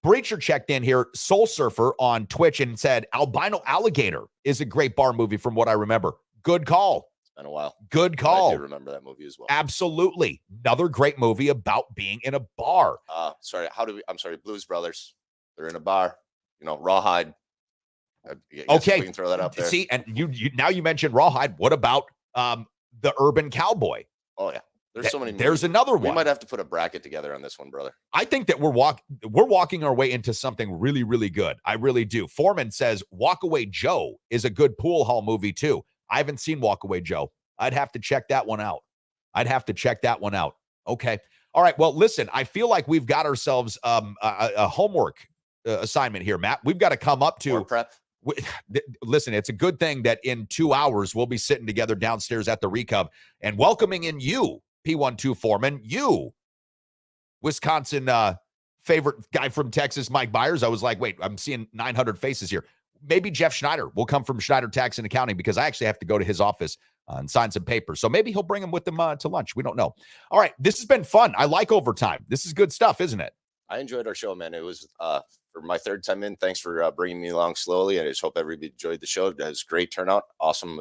Breacher checked in here, Soul Surfer on Twitch, and said Albino Alligator is a great bar movie from what I remember. Good call. It's been a while. Good call. I do remember that movie as well. Absolutely. Another great movie about being in a bar. I'm sorry, Blues Brothers. They're in a bar. Rawhide. Okay. We can throw that up there. See, and you now you mentioned Rawhide. What about the Urban Cowboy? Oh, yeah. There's so many. There's another one. We might have to put a bracket together on this one, brother. I think that we're walking our way into something really, really good. I really do. Foreman says Walkaway Joe is a good pool hall movie too. I haven't seen Walkaway Joe. I'd have to check that one out. Okay. All right. Well, listen, I feel like we've got ourselves a homework assignment here, Matt. We've got to come up to more prep. Listen, it's a good thing that in 2 hours we'll be sitting together downstairs at the Recub and welcoming in you, P12 Foreman, you, Wisconsin favorite guy from Texas, Mike Byers. I was like, wait, I'm seeing 900 faces here. Maybe Jeff Schneider will come from Schneider Tax and Accounting because I actually have to go to his office and sign some papers. So maybe he'll bring him with him to lunch. We don't know. All right, this has been fun. I like overtime. This is good stuff, isn't it? I enjoyed our show, man. It was for my third time in. Thanks for bringing me along slowly. I just hope everybody enjoyed the show. It was great turnout. Awesome.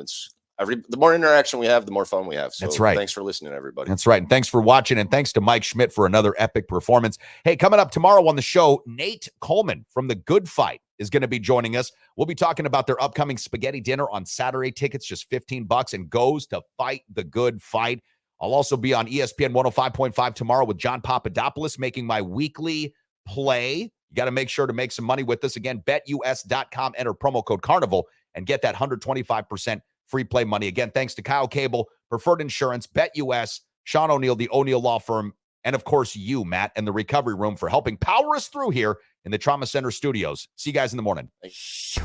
The more interaction we have, the more fun we have. So that's right. Thanks for listening, everybody. That's right. And thanks for watching. And thanks to Mike Schmidt for another epic performance. Hey, coming up tomorrow on the show, Nate Coleman from The Good Fight is going to be joining us. We'll be talking about their upcoming spaghetti dinner on Saturday. Tickets just $15 and goes to Fight the Good Fight. I'll also be on ESPN 105.5 tomorrow with John Papadopoulos making my weekly play. You got to make sure to make some money with us. Again, betus.com, enter promo code Carnival and get that 125% free play money. Again, thanks to Kyle Cable, Preferred Insurance, BetUS, Sean O'Neill, the O'Neill Law Firm, and of course you, Matt, and the Recovery Room for helping power us through here in the Trauma Center studios. See you guys in the morning. Thanks.